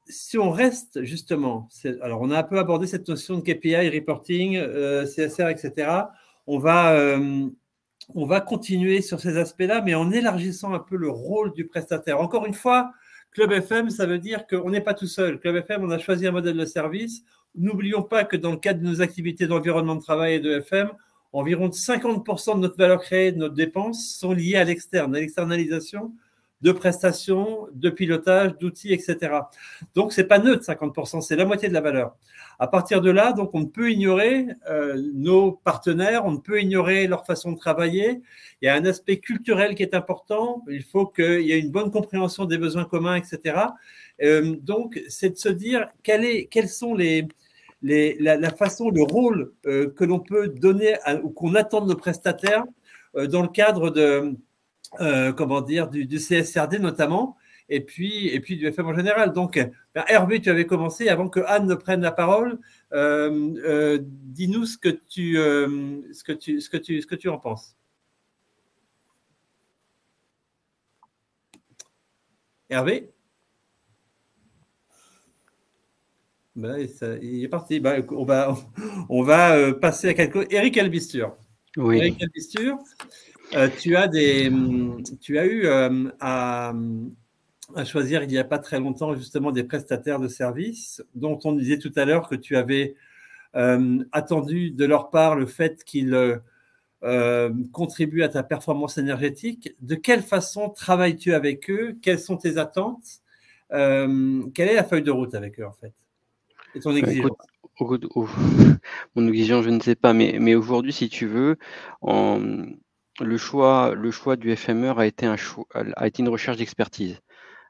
si on reste justement, alors on a un peu abordé cette notion de KPI, reporting, CSR, etc. On va continuer sur ces aspects-là, mais en élargissant un peu le rôle du prestataire. Encore une fois, Club FM, ça veut dire qu'on n'est pas tout seul. Club FM, on a choisi un modèle de service. N'oublions pas que dans le cadre de nos activités d'environnement de travail et de FM, environ 50% de notre valeur créée, de notre dépenses, sont liées à l'externe, à l'externalisation de prestations, de pilotage, d'outils, etc. Donc, ce n'est pas neutre, 50%, c'est la moitié de la valeur. À partir de là, donc, on ne peut ignorer nos partenaires, on ne peut ignorer leur façon de travailler. Il y a un aspect culturel qui est important. Il faut qu'il y ait une bonne compréhension des besoins communs, etc. Donc, c'est de se dire quels sont la façon, le rôle que l'on peut donner ou qu'on attend de nos prestataires dans le cadre du CSRD notamment, et puis du FM en général. Donc, Hervé, tu avais commencé, avant que Anne ne prenne la parole, dis-nous ce que tu en penses. Hervé? Il est parti. On va passer à quelque chose. Eric Albisture. Oui. Eric Albisture, tu as eu à choisir il n'y a pas très longtemps justement des prestataires de services dont on disait tout à l'heure que tu avais attendu de leur part le fait qu'ils contribuent à ta performance énergétique. De quelle façon travailles-tu avec eux? Quelles sont tes attentes? Quelle est la feuille de route avec eux en fait? Et ton exigence? Mon exigence, je ne sais pas, mais aujourd'hui, si tu veux, le choix du FMR a été une recherche d'expertise,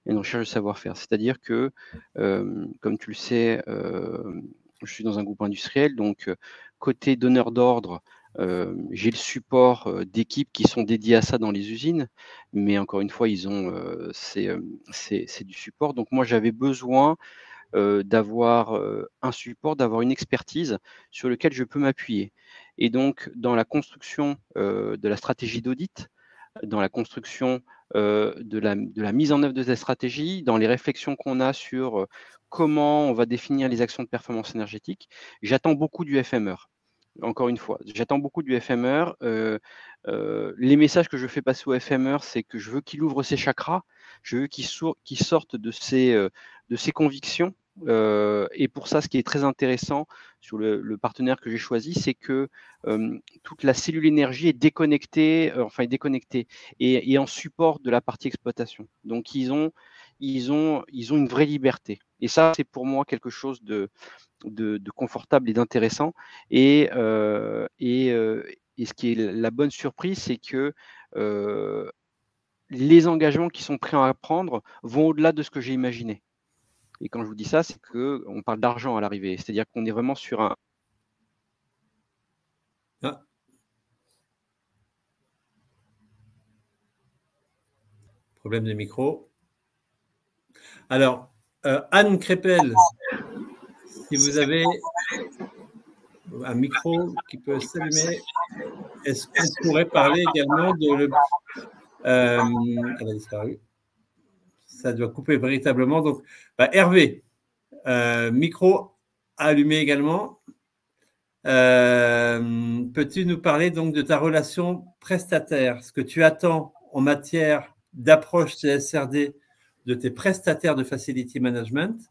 une recherche de savoir-faire. C'est-à-dire que, comme tu le sais, je suis dans un groupe industriel, donc côté donneur d'ordre, j'ai le support d'équipes qui sont dédiées à ça dans les usines, mais encore une fois, c'est du support. Donc moi, j'avais besoin d'avoir un support, d'avoir une expertise sur lequel je peux m'appuyer. Et donc, dans la construction de la stratégie d'audit, dans la construction de la mise en œuvre de cette stratégie, dans les réflexions qu'on a sur comment on va définir les actions de performance énergétique, j'attends beaucoup du FMR. Encore une fois, j'attends beaucoup du FMR. Les messages que je fais passer au FMR, c'est que je veux qu'il ouvre ses chakras, je veux qu'il sorte de ses convictions. Et pour ça, ce qui est très intéressant sur le partenaire que j'ai choisi, c'est que toute la cellule énergie est déconnectée, et en support de la partie exploitation. Donc, ils ils ont une vraie liberté. Et ça, c'est pour moi quelque chose de confortable et d'intéressant. Et ce qui est la bonne surprise, c'est que les engagements qui sont prêts à prendre vont au-delà de ce que j'ai imaginé. Et quand je vous dis ça, c'est qu'on parle d'argent à l'arrivée. C'est-à-dire qu'on est vraiment sur un... Ah. Problème de micro. Alors, Anne Crépel, si vous avez un micro qui peut s'allumer, est-ce qu'on pourrait parler également de... elle a disparu. Ça doit couper véritablement. Donc, Hervé, micro allumé également. Peux-tu nous parler donc de ta relation prestataire, ce que tu attends en matière d'approche CSRD de tes prestataires de facility management?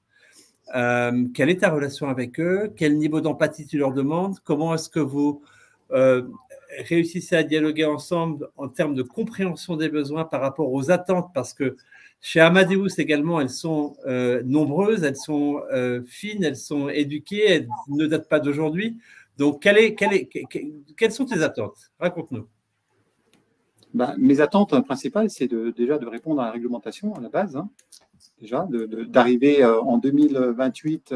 Quelle est ta relation avec eux? Quel niveau d'empathie tu leur demandes? Comment est-ce que vous réussissez à dialoguer ensemble en termes de compréhension des besoins par rapport aux attentes? Parce que chez Amadeus également, elles sont nombreuses, elles sont fines, elles sont éduquées, elles ne datent pas d'aujourd'hui. Donc, quelles sont tes attentes? Raconte-nous. Mes attentes principales, c'est déjà de répondre à la réglementation à la base, hein, déjà, d'arriver en 2028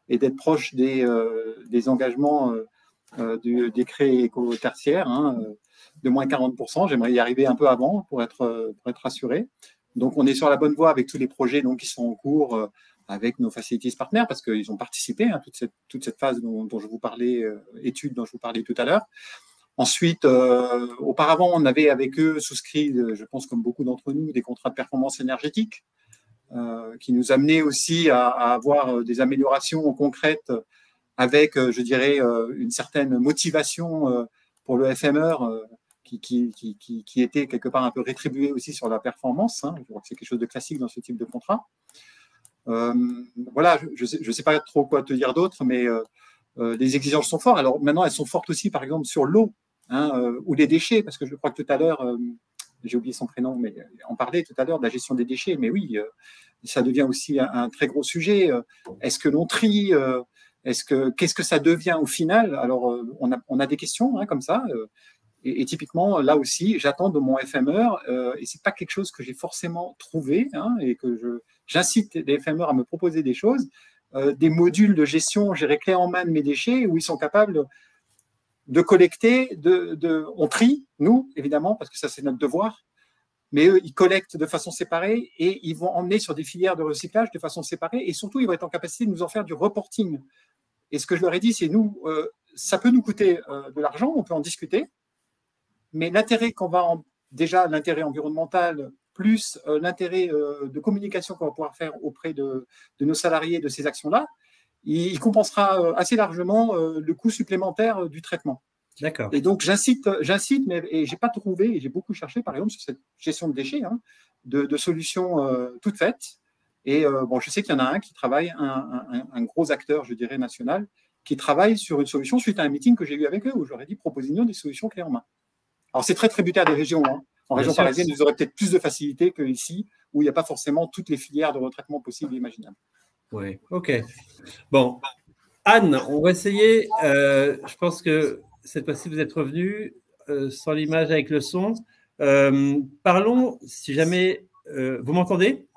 et d'être proche des engagements du décret éco-tertiaire, hein, de moins 40%. J'aimerais y arriver un peu avant pour être rassuré. Donc, on est sur la bonne voie avec tous les projets donc, qui sont en cours avec nos facilities partners parce qu'ils ont participé à toute cette phase dont je vous parlais, études dont je vous parlais tout à l'heure. Ensuite, auparavant, on avait avec eux souscrit, je pense comme beaucoup d'entre nous, des contrats de performance énergétique qui nous amenaient aussi à avoir des améliorations concrètes avec, je dirais, une certaine motivation pour le FMR qui était quelque part un peu rétribué aussi sur la performance. Hein. Je crois que c'est quelque chose de classique dans ce type de contrat. Voilà, je ne sais pas trop quoi te dire d'autre, mais les exigences sont fortes. Alors maintenant, elles sont fortes aussi, par exemple, sur l'eau. Hein, ou les déchets, parce que je crois que tout à l'heure, j'ai oublié son prénom, mais on parlait tout à l'heure de la gestion des déchets, mais oui, ça devient aussi un très gros sujet. Est-ce que l'on trie qu'est-ce que ça devient au final? Alors, on a des questions hein, comme ça, et typiquement, là aussi, j'attends de mon FMR, et c'est pas quelque chose que j'ai forcément trouvé, hein, et que j'incite les FMR à me proposer des choses, des modules de gestion, gérer clé en main de mes déchets, où ils sont capables de collecter, on trie, nous, évidemment, parce que ça, c'est notre devoir, mais eux, ils collectent de façon séparée et ils vont emmener sur des filières de recyclage de façon séparée et surtout, ils vont être en capacité de nous en faire du reporting. Et ce que je leur ai dit, c'est nous, ça peut nous coûter de l'argent, on peut en discuter, mais l'intérêt qu'on va déjà l'intérêt environnemental plus l'intérêt de communication qu'on va pouvoir faire auprès de nos salariés de ces actions-là, il compensera assez largement le coût supplémentaire du traitement. D'accord. Et donc, j'incite, mais je n'ai pas trouvé, et j'ai beaucoup cherché, par exemple, sur cette gestion de déchets, hein, de solutions toutes faites. Et bon, je sais qu'il y en a un qui travaille, un gros acteur, je dirais, national, qui travaille sur une solution suite à un meeting que j'ai eu avec eux, où je leur ai dit, proposez-nous des solutions clés en main. Alors, c'est très tributaire des régions. Hein. En région parisienne, vous aurez peut-être plus de facilité qu'ici, où il n'y a pas forcément toutes les filières de retraitement possibles et imaginables. Oui, ok. Bon, Anne, on va essayer. Je pense que cette fois-ci, vous êtes revenu sans l'image avec le son. Parlons, si jamais… vous m'entendez?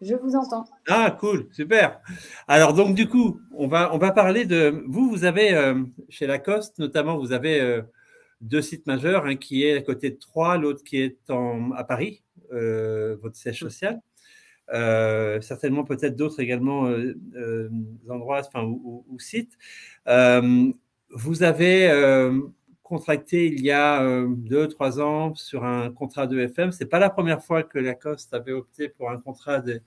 Je vous entends. Ah, cool, super. Alors, donc, du coup, on va parler de… Vous avez, chez Lacoste, notamment, vous avez 2 sites majeurs, un qui est à côté de Troyes, l'autre qui est à Paris, votre siège social. Certainement peut-être d'autres également endroits ou sites. Vous avez contracté il y a 2-3 ans sur un contrat de FM. Ce n'est pas la première fois que Lacoste avait opté pour un contrat de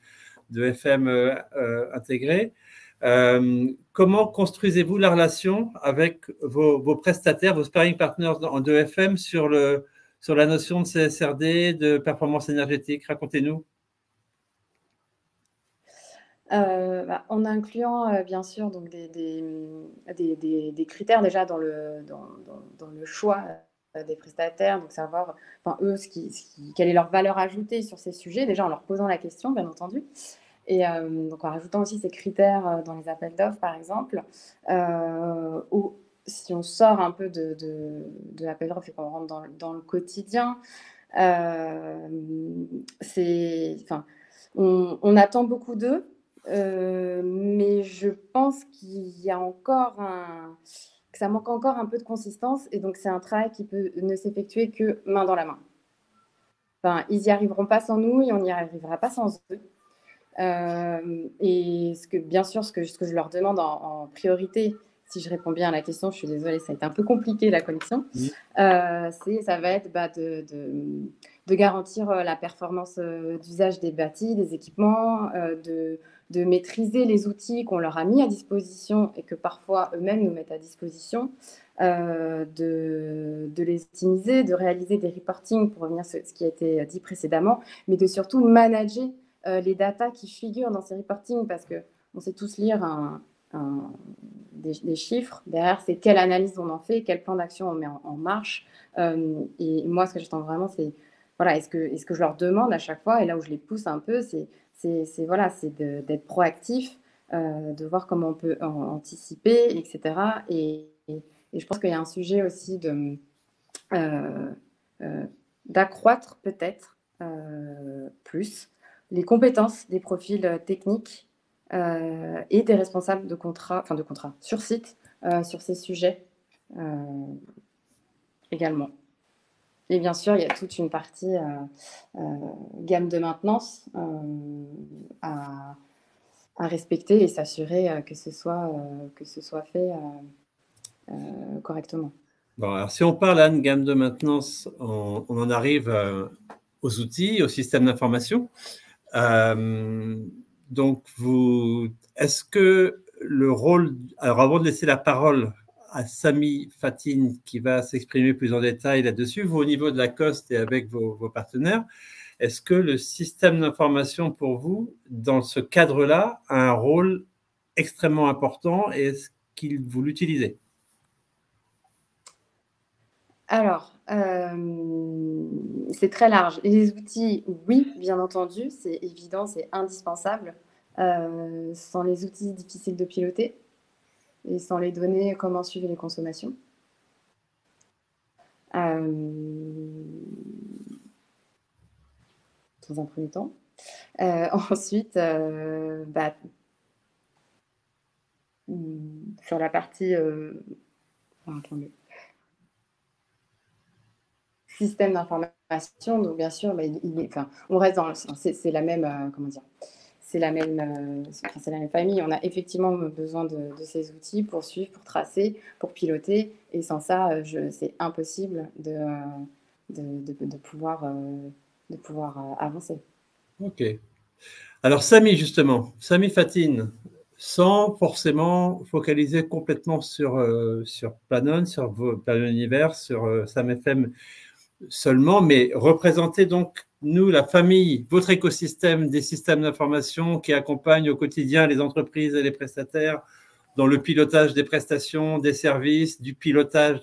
FM intégré. Comment construisez-vous la relation avec vos prestataires, vos sparring partners de FM sur la notion de CSRD, de performance énergétique? Racontez-nous. En incluant bien sûr donc des critères déjà dans le choix des prestataires, donc savoir, enfin, eux, quelle est leur valeur ajoutée sur ces sujets, déjà en leur posant la question, bien entendu. Et donc en rajoutant aussi ces critères dans les appels d'offres, par exemple, ou si on sort un peu de l'appel d'offres et qu'on rentre dans le quotidien, on attend beaucoup d'eux, mais je pense qu'il y a encore que ça manque encore un peu de consistance, et donc c'est un travail qui peut ne s'effectuer que main dans la main. Enfin, ils n'y arriveront pas sans nous et on n'y arrivera pas sans eux. Et bien sûr, ce que je leur demande en priorité, si je réponds bien à la question, je suis désolée, ça a été un peu compliqué la connexion, ça va être de garantir la performance d'usage des bâtis, des équipements, de maîtriser les outils qu'on leur a mis à disposition et que parfois eux-mêmes nous mettent à disposition, de les optimiser, de réaliser des reportings pour revenir sur ce qui a été dit précédemment, mais de surtout manager les datas qui figurent dans ces reportings, parce qu'on sait tous lire des chiffres. Derrière, c'est quelle analyse on en fait, quel plan d'action on met en marche. Et moi, ce que j'attends vraiment, c'est voilà, est-ce que je leur demande à chaque fois, et là où je les pousse un peu, c'est d'être proactif, de voir comment on peut anticiper, etc. Et je pense qu'il y a un sujet aussi d'accroître peut-être plus les compétences des profils techniques et des responsables de contrat sur site sur ces sujets également. Et bien sûr, il y a toute une partie gamme de maintenance à respecter et s'assurer que ce soit fait correctement. Bon, alors si on parle de gamme de maintenance, on en arrive aux outils, au système d'information. Donc, est-ce que le rôle… Alors, avant de laisser la parole à Sami Fatine, qui va s'exprimer plus en détail là-dessus, vous, au niveau de la COST et avec vos partenaires, est-ce que le système d'information, pour vous, dans ce cadre-là, a un rôle extrêmement important, et est-ce que vous l'utilisez? Alors, c'est très large. Les outils, oui, bien entendu, c'est évident, c'est indispensable. Sans les outils, difficile de piloter. Et sans les données, comment suivre les consommations. Dans un premier temps. Ensuite, sur la partie… attendez. Système d'information, donc bien sûr, on reste dans… C'est la même… comment dire ? C'est la même famille. On a effectivement besoin de ces outils pour suivre, pour tracer, pour piloter. Et sans ça, c'est impossible de pouvoir avancer. OK. Alors, Sami, justement, Sami Fatine, sans forcément focaliser complètement sur Planon, sur Planon Univers, sur SamFM seulement, mais représenter donc nous, la famille, votre écosystème des systèmes d'information qui accompagnent au quotidien les entreprises et les prestataires dans le pilotage des prestations, des services, du pilotage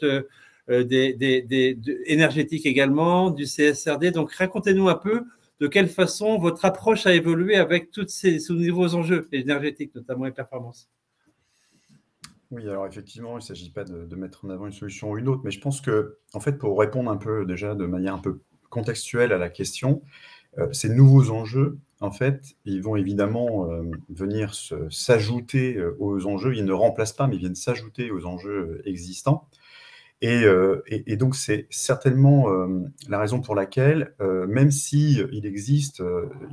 énergétique également, du CSRD. Donc, racontez-nous un peu de quelle façon votre approche a évolué avec tous ces nouveaux enjeux énergétiques, notamment les performances. Oui, alors effectivement, il ne s'agit pas de mettre en avant une solution ou une autre, mais je pense que, en fait, pour répondre un peu déjà de manière un peu contextuelle à la question, ces nouveaux enjeux, en fait, ils vont évidemment venir s'ajouter aux enjeux. Ils ne remplacent pas, mais ils viennent s'ajouter aux enjeux existants. Et donc, c'est certainement la raison pour laquelle, même s'il existe,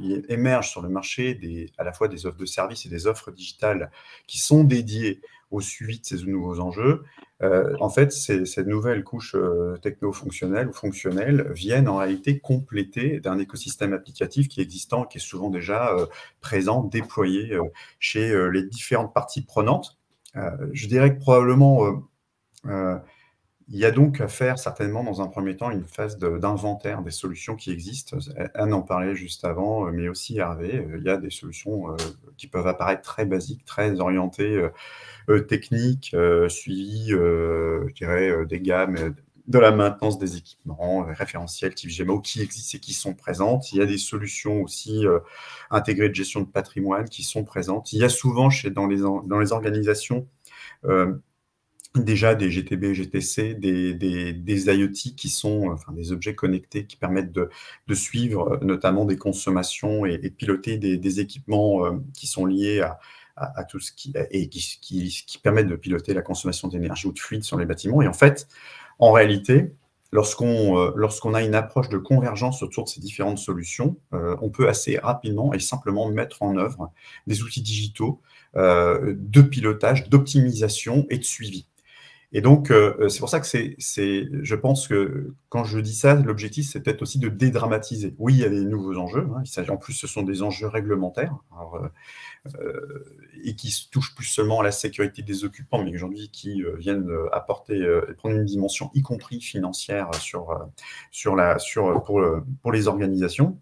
il émerge sur le marché à la fois des offres de services et des offres digitales qui sont dédiées au suivi de ces nouveaux enjeux, en fait, ces nouvelles couches techno-fonctionnelles ou fonctionnelles viennent en réalité compléter d'un écosystème applicatif qui est existant, qui est souvent déjà présent, déployé chez les différentes parties prenantes. Je dirais que probablement… il y a donc à faire certainement dans un premier temps une phase d'inventaire des solutions qui existent. Anne en parlait juste avant, mais aussi Hervé. Il y a des solutions qui peuvent apparaître très basiques, très orientées techniques, suivi, je dirais, des gammes de la maintenance des équipements, référentiels type GMO qui existent et qui sont présentes. Il y a des solutions aussi intégrées de gestion de patrimoine qui sont présentes. Il y a souvent dans les organisations déjà des GTB, GTC, des IoT qui sont des objets connectés qui permettent de suivre notamment des consommations et de piloter des équipements qui sont liés à tout ce qui permettent de piloter la consommation d'énergie ou de fluide sur les bâtiments. Et en fait, en réalité, lorsqu'on a une approche de convergence autour de ces différentes solutions, on peut assez rapidement et simplement mettre en œuvre des outils digitaux de pilotage, d'optimisation et de suivi. Et donc, c'est pour ça que je pense que quand je dis ça, l'objectif, c'est peut-être aussi de dédramatiser. Oui, il y a des nouveaux enjeux. En plus, ce sont des enjeux réglementaires et qui touchent plus seulement à la sécurité des occupants, mais aujourd'hui qui viennent prendre une dimension, y compris financière, pour les organisations.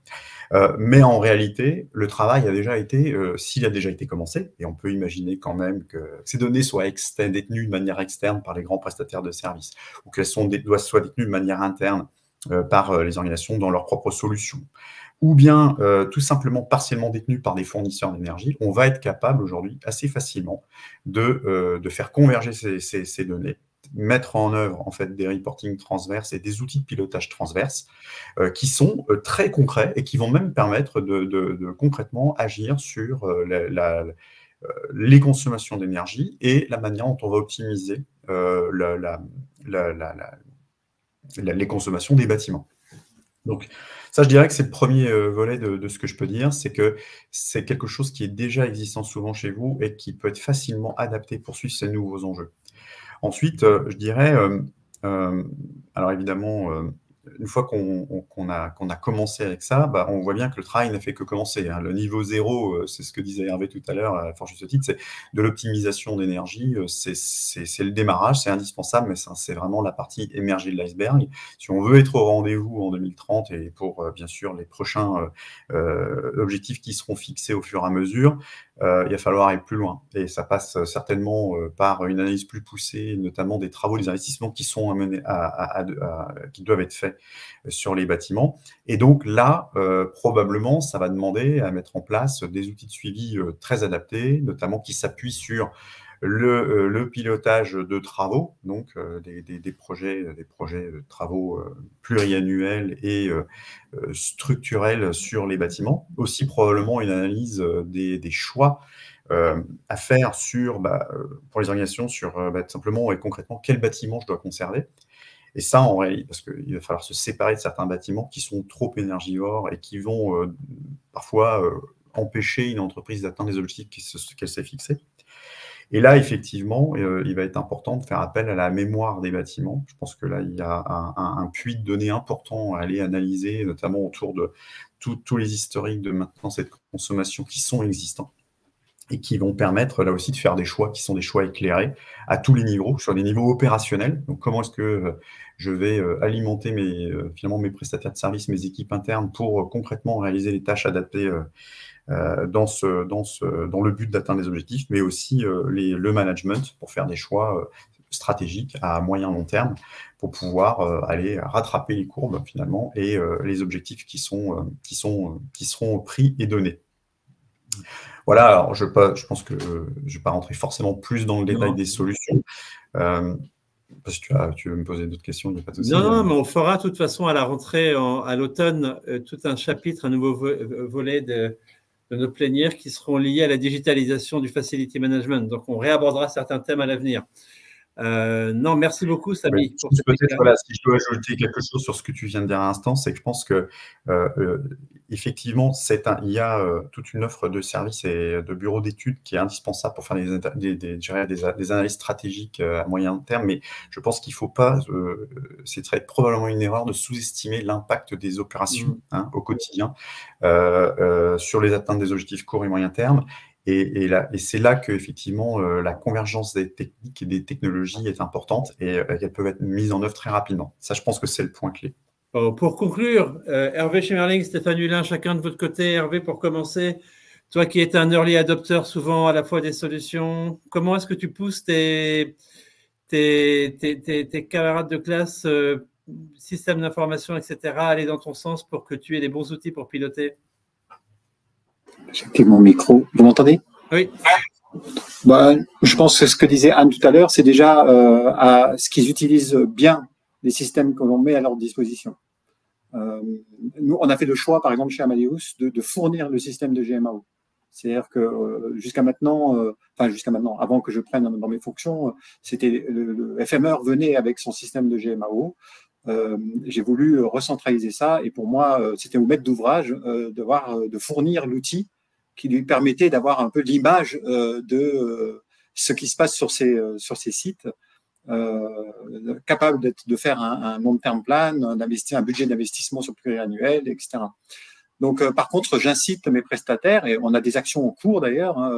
Mais en réalité, le travail a déjà été, s'il a déjà été commencé, et on peut imaginer quand même que ces données soient détenues de manière externe par les grands prestataires de services, ou qu'elles soient détenues de manière interne par les organisations dans leurs propres solutions, ou bien tout simplement partiellement détenues par des fournisseurs d'énergie, on va être capable aujourd'hui assez facilement de faire converger ces données, mettre en œuvre en fait des reporting transverses et des outils de pilotage transverses qui sont très concrets et qui vont même permettre de concrètement agir sur les consommations d'énergie et la manière dont on va optimiser les consommations des bâtiments. Donc ça, je dirais que c'est le premier volet de ce que je peux dire, c'est que c'est quelque chose qui est déjà existant souvent chez vous et qui peut être facilement adapté pour suivre ces nouveaux enjeux. Ensuite, je dirais, alors évidemment, une fois qu'on a commencé avec ça, on voit bien que le travail n'a fait que commencer. Le niveau 0, c'est ce que disait Hervé tout à l'heure, à fort juste titre, c'est de l'optimisation d'énergie, c'est le démarrage, c'est indispensable, mais c'est vraiment la partie émergée de l'iceberg. Si on veut être au rendez-vous en 2030 et pour, bien sûr, les prochains objectifs qui seront fixés au fur et à mesure, il va falloir aller plus loin. Et ça passe certainement par une analyse plus poussée, notamment des travaux, des investissements qui sont qui doivent être faits sur les bâtiments. Et donc là, probablement, ça va demander à mettre en place des outils de suivi très adaptés, notamment qui s'appuient sur le pilotage de travaux, donc des projets de travaux pluriannuels et structurels sur les bâtiments. Aussi probablement une analyse des choix à faire pour les organisations sur simplement et concrètement quel bâtiment je dois conserver. Et ça, en réalité, parce qu'il va falloir se séparer de certains bâtiments qui sont trop énergivores et qui vont parfois empêcher une entreprise d'atteindre les objectifs qu'elle s'est fixés. Et là, effectivement, il va être important de faire appel à la mémoire des bâtiments. Je pense que là, il y a un puits de données important à aller analyser, notamment autour de tous les historiques de maintenance et de consommation qui sont existants et qui vont permettre là aussi de faire des choix qui sont des choix éclairés à tous les niveaux, sur les niveaux opérationnels. Donc, comment est-ce que je vais alimenter finalement mes prestataires de services, mes équipes internes pour concrètement réaliser les tâches adaptées dans le but d'atteindre les objectifs, mais aussi le management pour faire des choix stratégiques à moyen long terme pour pouvoir aller rattraper les courbes finalement et les objectifs qui seront pris et donnés. Voilà, alors je pense que je ne vais pas rentrer forcément plus dans le détail des solutions. Parce que tu veux me poser d'autres questions, il n'y a pas de souci. Non, mais on fera de toute façon à la rentrée, à l'automne, tout un chapitre, un nouveau volet de nos plénières qui seront liés à la digitalisation du facility management. Donc, on réabordera certains thèmes à l'avenir. Non, merci beaucoup, Samy. Oui, peut-être, voilà, si je dois ajouter quelque chose sur ce que tu viens de dire à l'instant, c'est que je pense que effectivement, il y a toute une offre de services et de bureaux d'études qui est indispensable pour faire des analyses stratégiques à moyen terme, mais je pense qu'il ne faut pas, c'est probablement une erreur de sous-estimer l'impact des opérations au quotidien sur les atteintes des objectifs court et moyen terme. Et c'est là qu'effectivement, la convergence des techniques et des technologies est importante et qu'elles peuvent être mises en œuvre très rapidement. Ça, je pense que c'est le point clé. Bon, pour conclure, Hervé Schmerling, Stéphane Hulin, chacun de votre côté. Hervé, pour commencer, toi qui es un early adopter souvent à la fois des solutions, comment est-ce que tu pousses tes tes camarades de classe, système d'information, etc., aller dans ton sens pour que tu aies les bons outils pour piloter? J'ai activé mon micro. Vous m'entendez? Oui. Je pense que ce que disait Anne tout à l'heure, c'est déjà ce qu'ils utilisent bien les systèmes que l'on met à leur disposition. Nous, on a fait le choix, par exemple, chez Amadeus, de fournir le système de GMAO. C'est-à-dire que jusqu'à maintenant, avant que je prenne dans mes fonctions, c'était le FMR venait avec son système de GMAO. J'ai voulu recentraliser ça et pour moi, c'était au maître d'ouvrage de fournir l'outil qui lui permettait d'avoir un peu l'image de ce qui se passe sur ces sites, capable de faire un long-term plan, d'investir un budget d'investissement sur pluriannuel, etc. Donc, par contre, j'incite mes prestataires, et on a des actions en cours d'ailleurs,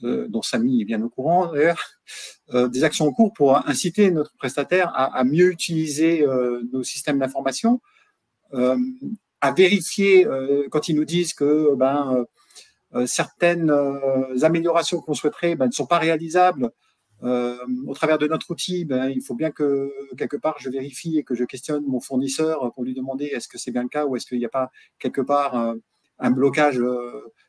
dont Samy est bien au courant d'ailleurs, des actions en cours pour inciter notre prestataire à mieux utiliser nos systèmes d'information, à vérifier quand ils nous disent que certaines améliorations qu'on souhaiterait ne sont pas réalisables au travers de notre outil. Il faut bien que quelque part je vérifie et que je questionne mon fournisseur pour lui demander est-ce que c'est bien le cas ou est-ce qu'il n'y a pas quelque part un blocage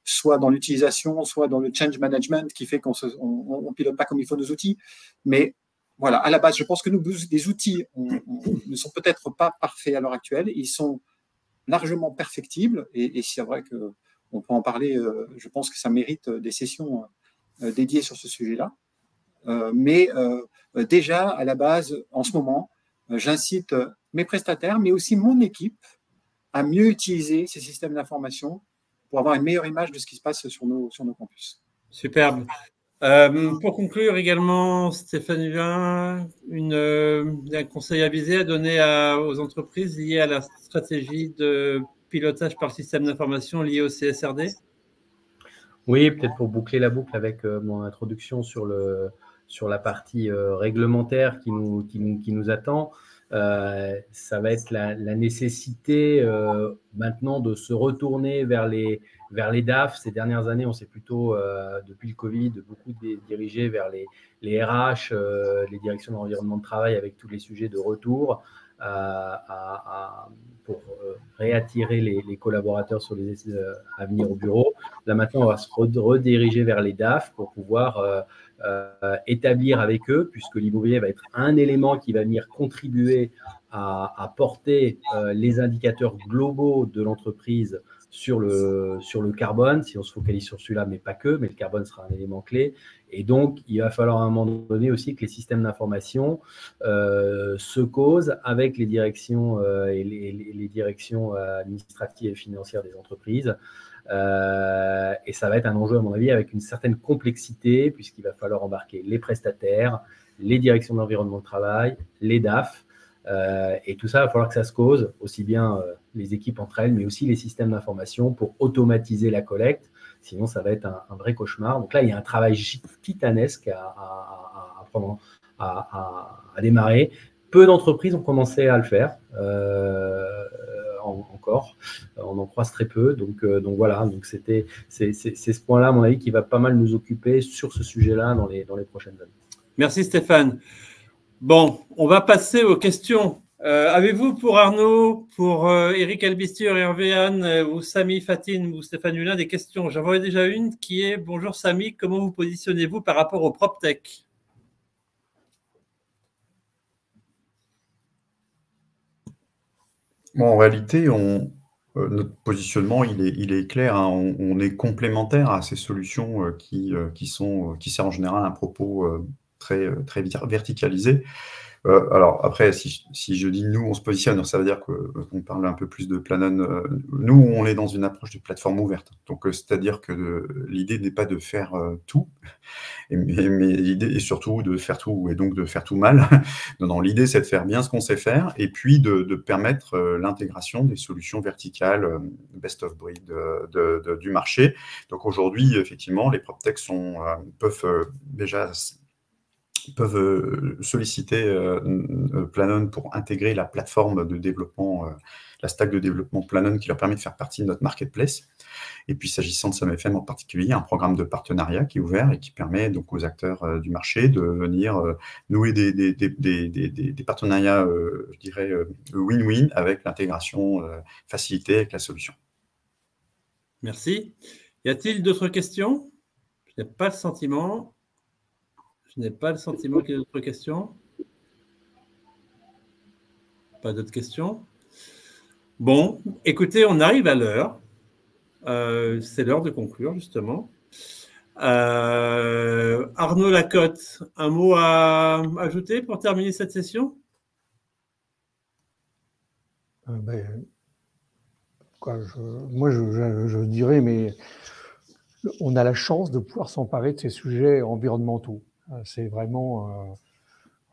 soit dans l'utilisation, soit dans le change management qui fait qu'on ne pilote pas comme il faut nos outils. Mais voilà, à la base, je pense que les outils ne sont peut-être pas parfaits à l'heure actuelle. Ils sont largement perfectibles et c'est vrai que on peut en parler, je pense que ça mérite des sessions dédiées sur ce sujet-là. Mais déjà, à la base, en ce moment, j'incite mes prestataires, mais aussi mon équipe, à mieux utiliser ces systèmes d'information pour avoir une meilleure image de ce qui se passe sur nos campus. Superbe. Pour conclure également, Stéphane Hulin, un conseil avisé à donner aux entreprises liées à la stratégie de pilotage par système d'information lié au CSRD? Oui, peut-être pour boucler la boucle avec mon introduction sur la partie réglementaire qui nous attend. Ça va être la nécessité maintenant de se retourner vers les DAF. Ces dernières années, on s'est plutôt, depuis le Covid, beaucoup dirigé vers les RH, les directions de l'environnement de travail avec tous les sujets de retour pour réattirer les collaborateurs sur les à venir au bureau. Là, maintenant, on va se rediriger vers les DAF pour pouvoir établir avec eux, puisque l'immobilier va être un élément qui va venir contribuer à porter les indicateurs globaux de l'entreprise sur le carbone, si on se focalise sur celui-là, mais pas que, mais le carbone sera un élément clé. Et donc, il va falloir à un moment donné aussi que les systèmes d'information se causent avec les directions et les directions administratives et financières des entreprises. Et ça va être un enjeu, à mon avis, avec une certaine complexité, puisqu'il va falloir embarquer les prestataires, les directions de l'environnement de travail, les DAF. Et tout ça, il va falloir que ça se cause, aussi bien les équipes entre elles, mais aussi les systèmes d'information pour automatiser la collecte. Sinon, ça va être un vrai cauchemar. Donc là, il y a un travail titanesque à démarrer. Peu d'entreprises ont commencé à le faire. Encore, on en croise très peu, donc voilà, donc c'est ce point-là, à mon avis, qui va pas mal nous occuper sur ce sujet-là dans les prochaines années. Merci Stéphane. Bon, on va passer aux questions. Avez-vous pour Arnaud, pour Eric Albistur, Hervé Anne, ou Samy Fatine ou Stéphane Hulin des questions? J'en vois déjà une qui est: bonjour Samy, comment vous positionnez-vous par rapport au PropTech? Bon, en réalité, notre positionnement, il est clair, hein. On est complémentaire à ces solutions qui servent en général un propos très verticalisé. Alors après, si je dis nous, on se positionne, ça veut dire qu'on parle un peu plus de Planon. Nous, on est dans une approche de plateforme ouverte. Donc, c'est-à-dire que l'idée n'est pas de faire tout, mais l'idée est surtout de faire tout, et donc de faire tout mal. Non, l'idée, c'est de faire bien ce qu'on sait faire, et puis de permettre l'intégration des solutions verticales best of breed du marché. Donc aujourd'hui, effectivement, les PropTech peuvent déjà peuvent solliciter Planon pour intégrer la plateforme de développement, la stack de développement Planon qui leur permet de faire partie de notre marketplace. Et puis, s'agissant de SamFM en particulier, un programme de partenariat qui est ouvert et qui permet donc aux acteurs du marché de venir nouer des partenariats, je dirais, win-win avec l'intégration facilitée avec la solution. Merci. Y a-t-il d'autres questions? Je n'ai pas le sentiment. Je n'ai pas le sentiment qu'il y ait d'autres questions. Pas d'autres questions? Bon, écoutez, on arrive à l'heure. C'est l'heure de conclure, justement. Arnaud Lacotte, un mot à ajouter pour terminer cette session? Moi, je dirais, mais on a la chance de pouvoir s'emparer de ces sujets environnementaux. C'est vraiment,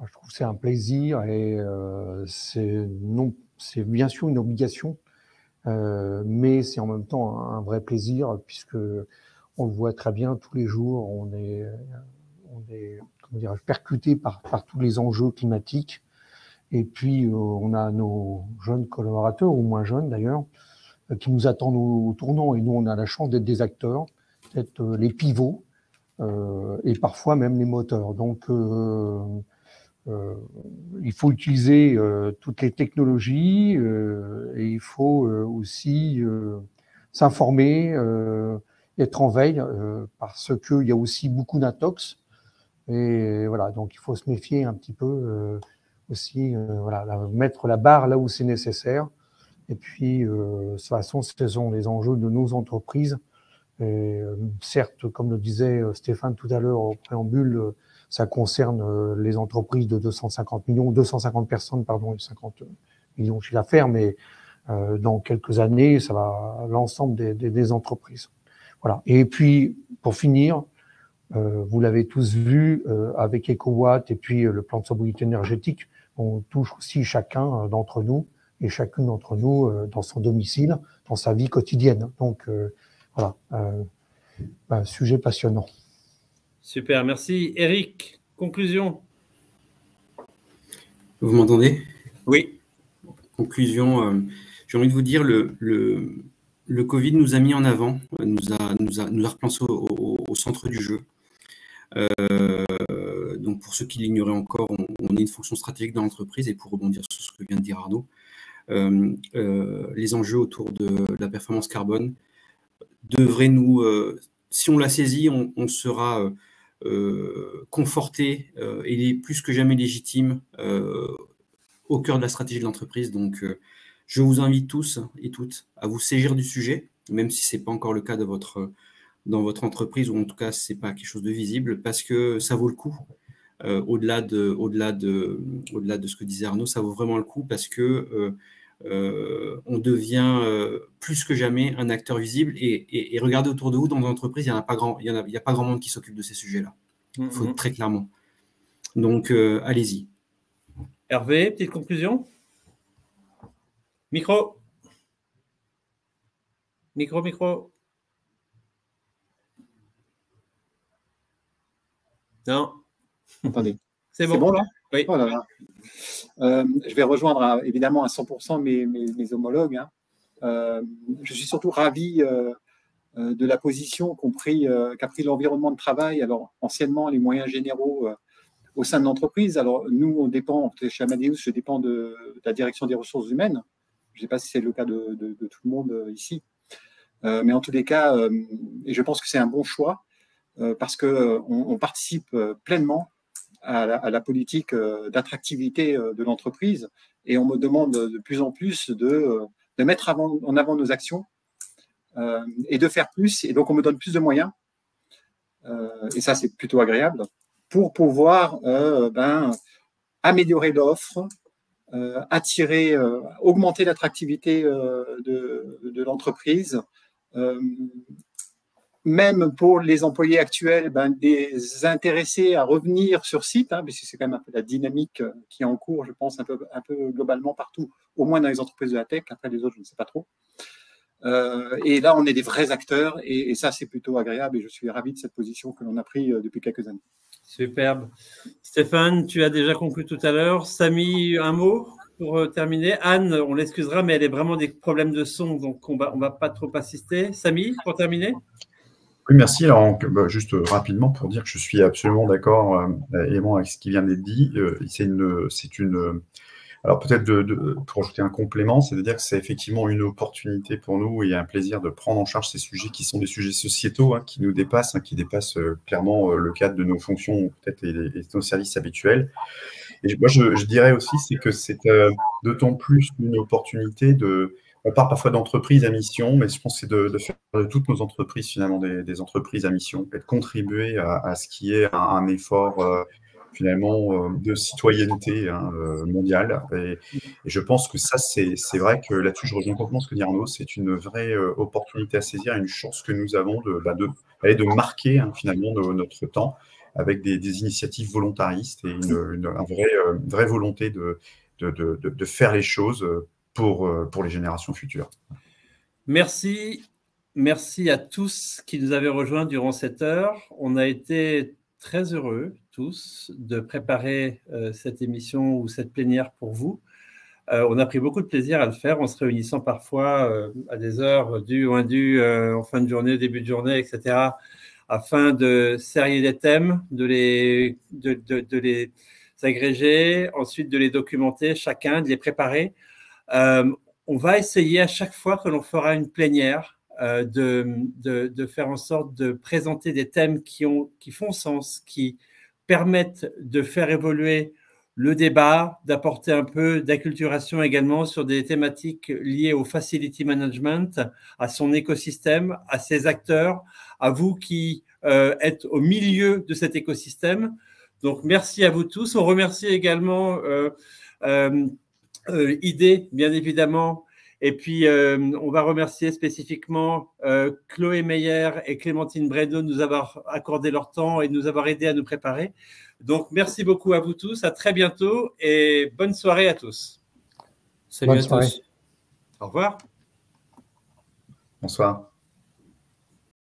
je trouve, c'est un plaisir et c'est bien sûr une obligation, mais c'est en même temps un vrai plaisir puisque on le voit très bien tous les jours. On est comment dirais-je, percuté par tous les enjeux climatiques. Et puis on a nos jeunes collaborateurs ou moins jeunes d'ailleurs qui nous attendent au tournant. Et nous, on a la chance d'être des acteurs, d'être les pivots. Et parfois même les moteurs. Donc, il faut utiliser toutes les technologies et il faut aussi s'informer, être en veille parce qu'il y a aussi beaucoup d'intox. Et voilà, donc il faut se méfier un petit peu aussi, voilà, mettre la barre là où c'est nécessaire. Et puis, de toute façon, ce sont les enjeux de nos entreprises. Et, certes, comme le disait Stéphane tout à l'heure au préambule, ça concerne les entreprises de 250 personnes, pardon, et 50 millions de chiffre d'affaires, mais dans quelques années, ça va l'ensemble des entreprises. Voilà. Et puis, pour finir, vous l'avez tous vu avec EcoWatt et puis le plan de sobriété énergétique, on touche aussi chacun d'entre nous et chacune d'entre nous dans son domicile, dans sa vie quotidienne. Donc, voilà, sujet passionnant. Super, merci. Eric, conclusion. Vous m'entendez? Oui. Conclusion, j'ai envie de vous dire, le Covid nous a mis en avant, nous a replacé au centre du jeu. Donc pour ceux qui l'ignoraient encore, on a une fonction stratégique dans l'entreprise et pour rebondir sur ce que vient de dire Arnaud, les enjeux autour de la performance carbone devrait nous, si on l'a saisi, on sera conforté et plus que jamais légitime au cœur de la stratégie de l'entreprise. Donc, je vous invite tous et toutes à vous saisir du sujet, même si ce n'est pas encore le cas dans votre entreprise, ou en tout cas, ce n'est pas quelque chose de visible, parce que ça vaut le coup. Au-delà de ce que disait Arnaud, ça vaut vraiment le coup parce que on devient plus que jamais un acteur visible et regardez autour de vous dans l'entreprise, il n'y a pas grand monde qui s'occupe de ces sujets-là. Il faut très clairement. Donc, allez-y. Hervé, petite conclusion. Micro. Non. Attendez. C'est bon là? Oui. Oh là là. Je vais rejoindre évidemment à 100% mes homologues. Hein. Je suis surtout ravi de la position qu'a pris l'environnement de travail. Alors, anciennement, les moyens généraux au sein de l'entreprise. Alors, nous, on dépend, chez Amadeus, je dépends de la direction des ressources humaines. Je ne sais pas si c'est le cas de tout le monde ici. Mais en tous les cas, et je pense que c'est un bon choix parce qu'on participe pleinement à la politique d'attractivité de l'entreprise et on me demande de plus en plus de mettre en avant nos actions et de faire plus. Et donc, on me donne plus de moyens. Et ça, c'est plutôt agréable pour pouvoir améliorer l'offre, attirer, augmenter l'attractivité de l'entreprise. Même pour les employés actuels, les intéresser à revenir sur site, parce que c'est quand même un peu la dynamique qui est en cours, je pense, un peu globalement partout, au moins dans les entreprises de la tech. Après, les autres, je ne sais pas trop. Et là, on est des vrais acteurs et ça, c'est plutôt agréable et je suis ravi de cette position que l'on a prise depuis quelques années. Superbe. Stéphane, tu as déjà conclu tout à l'heure. Samy, un mot pour terminer. Anne, on l'excusera, mais elle a vraiment des problèmes de son, donc on va pas trop assister. Samy, pour terminer? Oui, merci. Alors, juste rapidement pour dire que je suis absolument d'accord également avec ce qui vient d'être dit. Alors peut-être pour ajouter un complément, c'est-à-dire que c'est effectivement une opportunité pour nous et un plaisir de prendre en charge ces sujets qui sont des sujets sociétaux, qui nous dépassent, qui dépassent clairement le cadre de nos fonctions peut-être et de nos services habituels. Et moi, je dirais aussi, c'est que c'est d'autant plus une opportunité on parle parfois d'entreprises à mission, mais je pense que c'est de faire de toutes nos entreprises finalement des entreprises à mission et de contribuer à ce qui est un effort finalement de citoyenneté mondiale. Et je pense que ça, c'est vrai que là-dessus, je rejoins complètement ce que dit Arnaud, c'est une vraie opportunité à saisir, une chance que nous avons de marquer finalement notre temps avec des initiatives volontaristes et une vraie volonté de faire les choses pour les générations futures. Merci. Merci à tous qui nous avaient rejoints durant cette heure. On a été très heureux tous de préparer cette émission ou cette plénière pour vous. On a pris beaucoup de plaisir à le faire en se réunissant parfois à des heures dues ou indues en fin de journée, début de journée, etc., afin de serrer les thèmes, de les agréger, ensuite de les documenter chacun, de les préparer. On va essayer à chaque fois que l'on fera une plénière de faire en sorte de présenter des thèmes qui font sens, qui permettent de faire évoluer le débat, d'apporter un peu d'acculturation également sur des thématiques liées au facility management, à son écosystème, à ses acteurs, à vous qui êtes au milieu de cet écosystème. Donc, merci à vous tous. On remercie également IDE, bien évidemment. Et puis, on va remercier spécifiquement Chloé Meyer et Clémentine Bredo de nous avoir accordé leur temps et de nous avoir aidés à nous préparer. Donc, merci beaucoup à vous tous. À très bientôt et bonne soirée à tous. Salut à tous. Au revoir. Bonsoir.